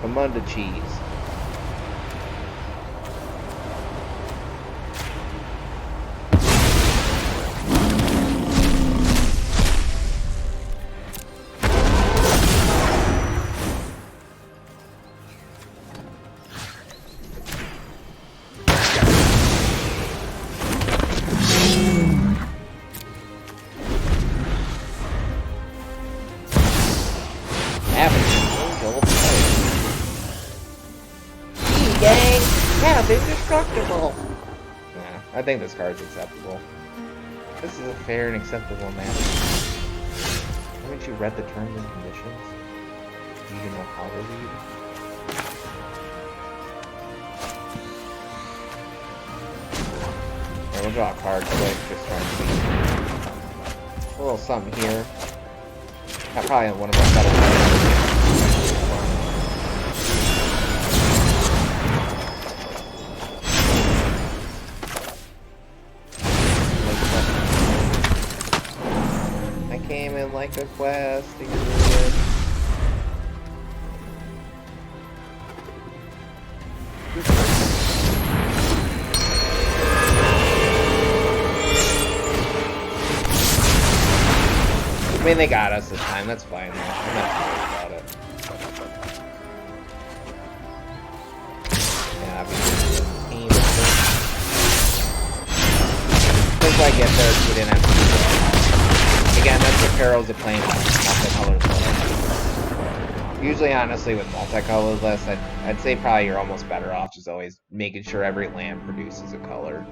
Commander cheese. Indestructible. Yeah, I think this card's acceptable. This is a fair and acceptable match. Haven't you read the terms and conditions? You even know how to read? Alright, we'll draw a card quick, just trying to see. A little something here. Got probably one of our better cards. Came in like a quest to get rid of. I mean, they got us this time, that's fine. I'm not worried about it. Yeah, team. Since I get there, we didn't have to do that. Again, that's the perils of playing multicolored lists. Usually, honestly, with multicolored lists, I'd say probably you're almost better off just always making sure every land produces a color.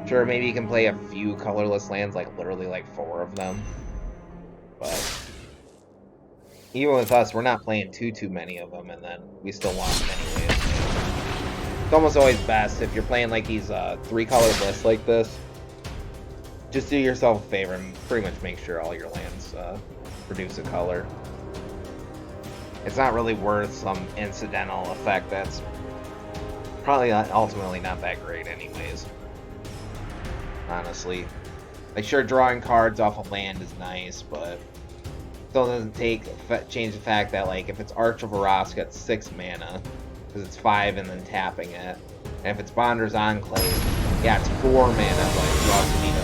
Sure, maybe you can play a few colorless lands, like literally like 4 of them. But even with us, we're not playing too many of them, and then we still want them anyways. It's almost always best if you're playing like these 3-colored lists like this. Just do yourself a favor and pretty much make sure all your lands produce a color. It's not really worth some incidental effect that's probably ultimately not that great anyways. honestly. Like, sure, drawing cards off of land is nice, but still doesn't change the fact that, like, if it's Arch of Vraska, it's 6 mana, because it's 5 and then tapping it. And if it's Bonder's Enclave, yeah, it's 4 mana, but you also need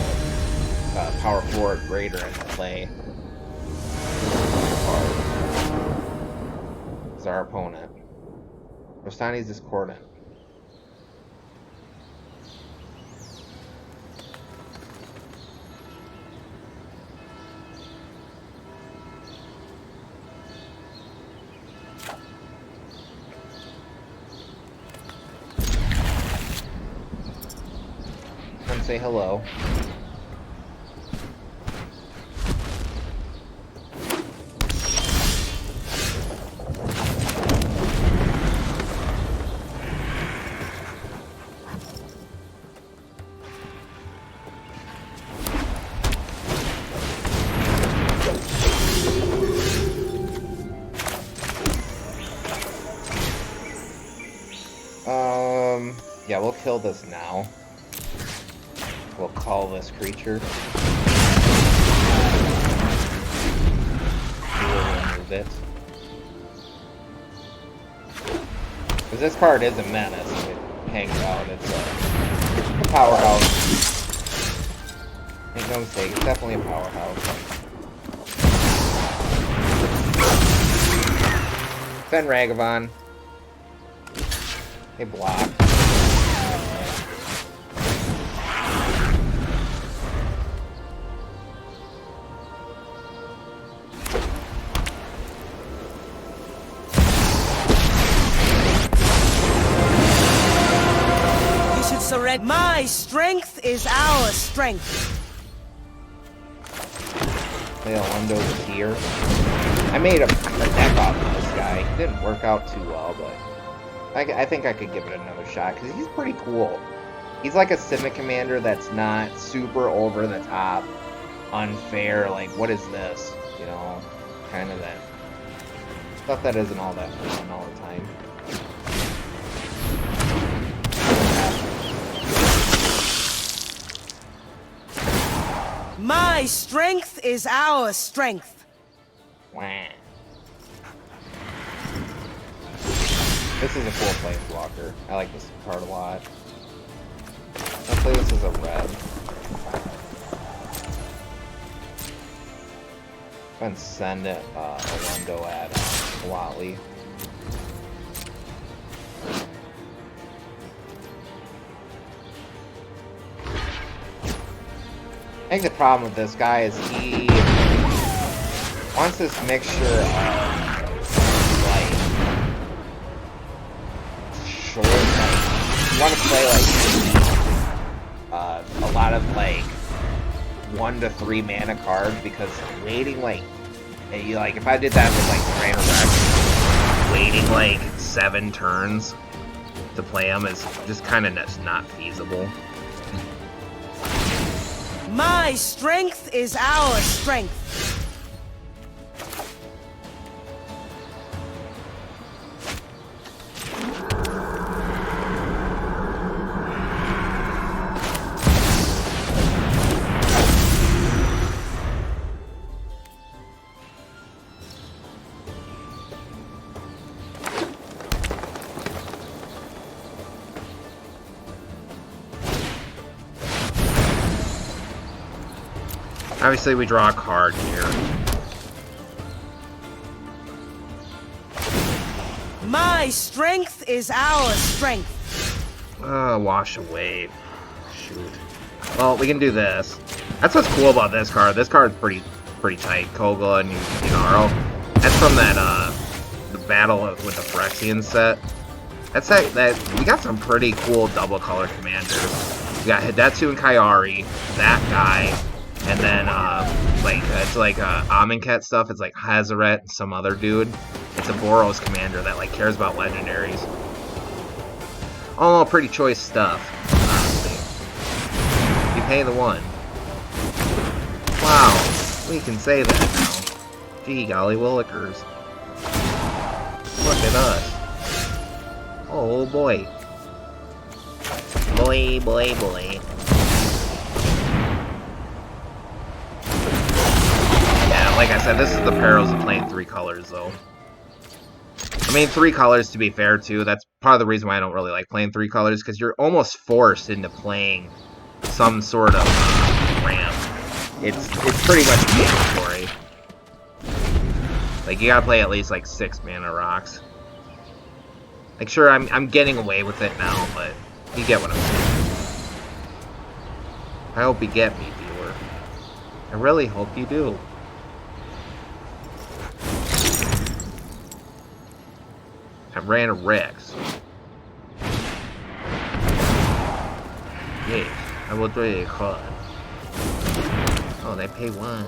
a power 4 or greater in play. Is our opponent. Rostani's Discordant. Come say hello. Yeah, we'll kill this now. We'll call this creature. We'll remove it. Because this card is a menace. If it hangs out, it's a powerhouse. Make no mistake, it's definitely a powerhouse. Send Ragavan. They block. You should surrender. My strength is our strength. Play Alondo here. I made a deck off of this guy. It didn't work out too well, but I think I could give it another shot, because he's pretty cool. He's like a Simic commander that's not super over the top, unfair, like, what is this? You know, kind of that stuff that isn't all that fun all the time. My strength is our strength. Wah. This is a cool planeswalker. I like this card a lot. I'll play this as a red. And send it Alondo at Watley. I think the problem with this guy is he wants this mixture of like short, like you want to play like a lot of like 1 to 3 mana cards, because waiting like if I did that with like Trainer Rex, waiting like 7 turns to play them is just kind of not feasible. My strength is our strength. Obviously, we draw a card here. My strength is our strength. Wash away. Shoot. Well, we can do this. That's what's cool about this card. This card's pretty tight. Kogla and Yunaro. That's from that the battle with the Phyrexian set. That's that we got some pretty cool double color commanders. We got Hidetsu and Kayari, that guy. And then, it's like Amonkhet stuff. It's like Hazaret and some other dude. It's a Boros commander that like cares about legendaries. All pretty choice stuff, honestly. You pay the one. Wow, we can say that now. Gee golly willikers. Look at us. Oh boy. Boy. like I said, this is the perils of playing 3 colors, though. I mean, 3 colors, to be fair, too. That's part of the reason why I don't really like playing 3 colors, because you're almost forced into playing some sort of ramp. It's pretty much mandatory. Like, you gotta play at least, like, 6 mana rocks. Like, sure, I'm getting away with it now, but you get what I'm saying. I hope you get me, viewer. I really hope you do. I ran a Rex. Yes, I will draw a card. Oh, they pay 1.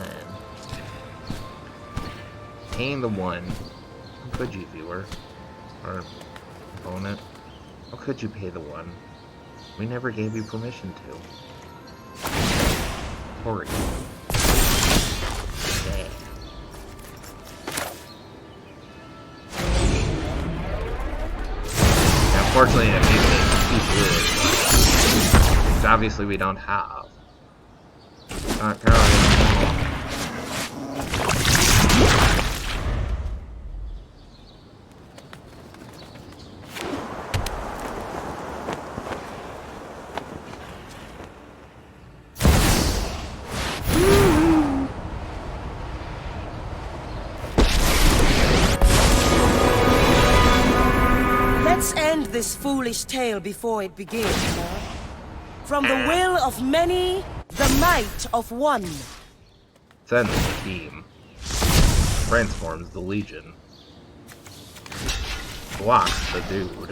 Paying the 1. How could you, viewer? Or opponent? How could you pay the 1? We never gave you permission to. Hurry. Yeah. Unfortunately, that makes it too good. Which obviously we don't have. Not currently. This foolish tale before it begins, Lord. From the will of many, the might of one. Sends the team. Transforms the Legion. Blocks the dude.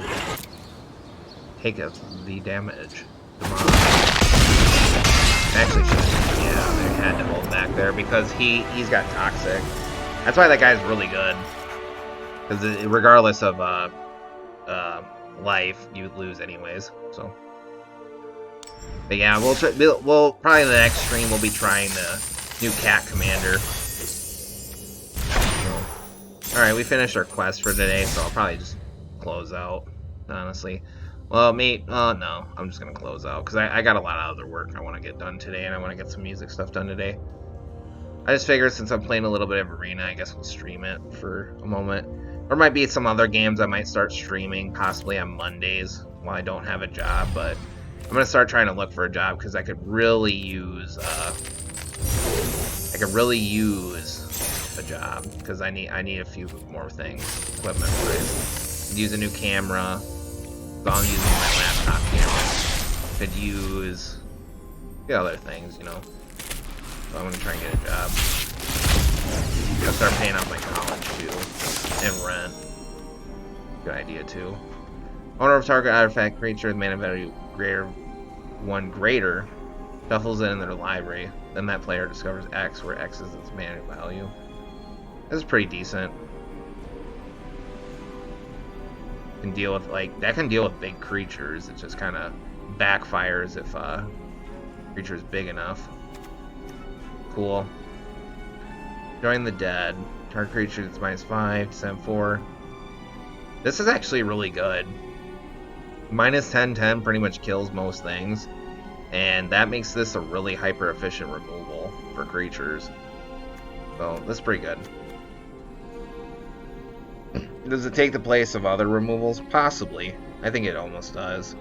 Taketh the damage. Actually, yeah, they had to hold back there because he's got Toxic. That's why that guy's really good. Because regardless of life, you lose anyways. So, but yeah, we'll probably in the next stream we'll be trying the new Cat Commander. So, all right, we finished our quest for today, so I'll probably just close out. Honestly, well, mate, no, I'm just gonna close out because I got a lot of other work I want to get done today, and I want to get some music stuff done today. I just figured since I'm playing a little bit of Arena, I guess we'll stream it for a moment. There might be some other games I might start streaming, possibly on Mondays while I don't have a job, but I'm gonna start trying to look for a job because I could really use a job because I need a few more things equipment wise. Could use a new camera. So I'm using my laptop camera. Could use other things, you know. So I'm gonna try and get a job. I'll start paying off my college too. And rent. Good idea too. Owner of target artifact creature with mana value greater shuffles it in their library. Then that player discovers X, where X is its mana value. This is pretty decent. Can deal with that can deal with big creatures. It just kind of backfires if creature is big enough. Cool. Join the Dead. Target creature that's -5, send 4. This is actually really good. -10/10 pretty much kills most things. And that makes this a really hyper efficient removal for creatures. So this is pretty good. Does it take the place of other removals? Possibly. I think it almost does.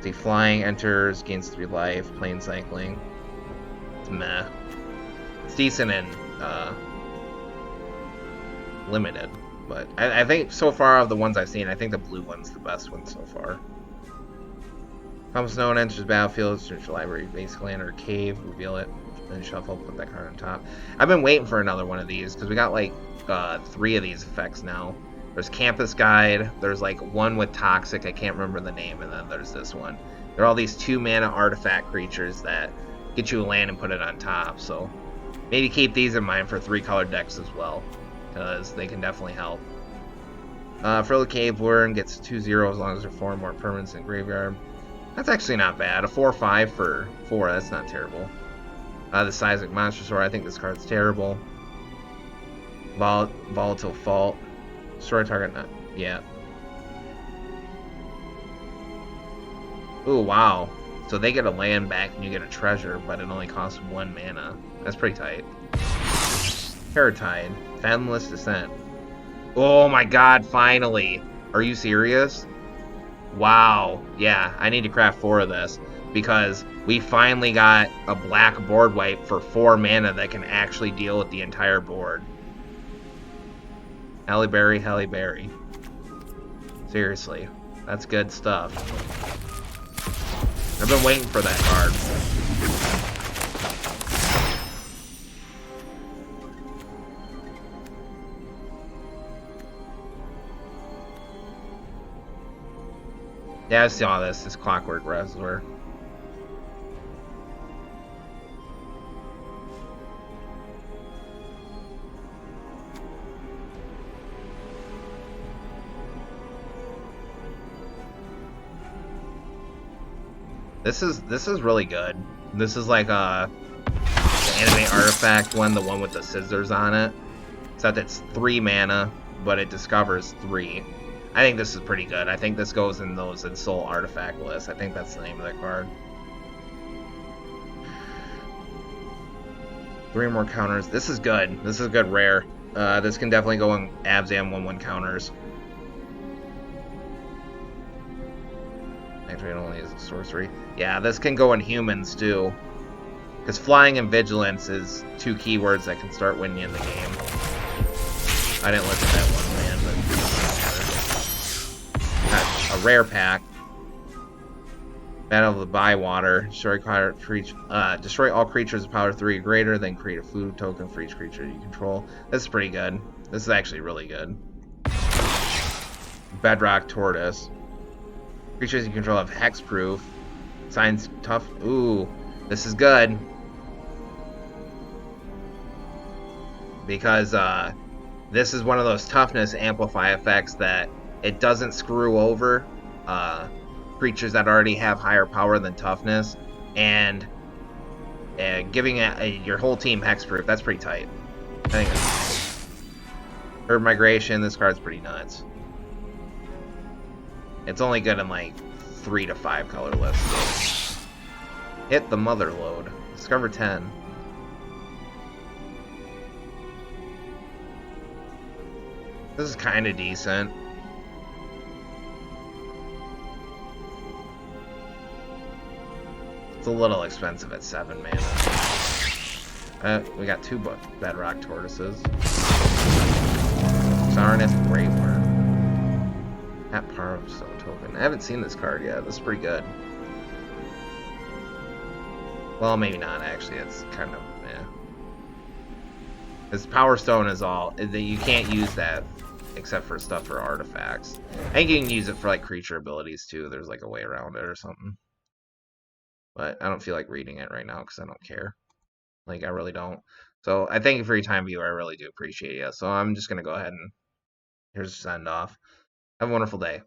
See, flying enters, gains 3 life, plane cycling. It's meh. It's decent and limited, but I think so far of the ones I've seen, I think the blue one's the best one so far. Comes snow and enters battlefield, search your library, basically enter a cave, reveal it, then shuffle, put that card on top. I've been waiting for another one of these because we got like 3 of these effects now. There's Campus Guide, there's like one with Toxic, I can't remember the name, and then there's this one. There are all these 2 mana artifact creatures that get you a land and put it on top, so maybe keep these in mind for 3-color decks as well, because they can definitely help. Frill the Cave Worm gets 2/0 as long as there are 4 more permanents in graveyard. That's actually not bad. A 4/5 for 4, that's not terrible. The Seismic Monster Sword, I think this card's terrible. Volatile Fault. Destroy target, not, yeah. Ooh, wow. So they get a land back and you get a treasure, but it only costs 1 mana. That's pretty tight. Paratide. Fathomless Descent. Oh my god, finally! Are you serious? Wow. Yeah, I need to craft 4 of this. Because we finally got a black board wipe for 4 mana that can actually deal with the entire board. Halle Berry, Halle Berry. Seriously. That's good stuff. I've been waiting for that card. Yeah, I saw this Clockwork Wrestler. This is really good. This is like the anime artifact one, the one with the scissors on it. Except it's 3 mana, but it discovers 3. I think this is pretty good. I think this goes in those Soul Artifact lists. I think that's the name of that card. 3 more counters. This is good. This is a good rare. This can definitely go in Abzan 1/1 counters. Actually, it only is a sorcery. Yeah, this can go in humans too. Because flying and vigilance is 2 keywords that can start winning in the game. I didn't look at that one, man, but it doesn't matter. A rare pack. Battle of the Bywater. Destroy all creatures of power 3 or greater, then create a food token for each creature you control. This is pretty good. This is actually really good. Bedrock Tortoise. Creatures you control have hexproof. Signs tough. Ooh, this is good. Because this is one of those toughness amplify effects that it doesn't screw over creatures that already have higher power than toughness, and giving your whole team hexproof. That's pretty tight. I think it's Herb Migration. This card's pretty nuts. It's only good in like 3 to 5 color lists. Hit the mother load. Discover 10. This is kind of decent. It's a little expensive at 7 mana. We got 2 Bedrock Tortoises. Sarnath Graveworm. That Power of Stone token. I haven't seen this card yet. This is pretty good. Well, maybe not actually. It's kind of This Power Stone is all. You can't use that except for stuff for artifacts. I think you can use it for like creature abilities too. There's like a way around it or something. But I don't feel like reading it right now because I don't care. Like I really don't. So I thank you for your time, viewer. I really do appreciate you. So I'm just gonna go ahead and here's a send off. Have a wonderful day.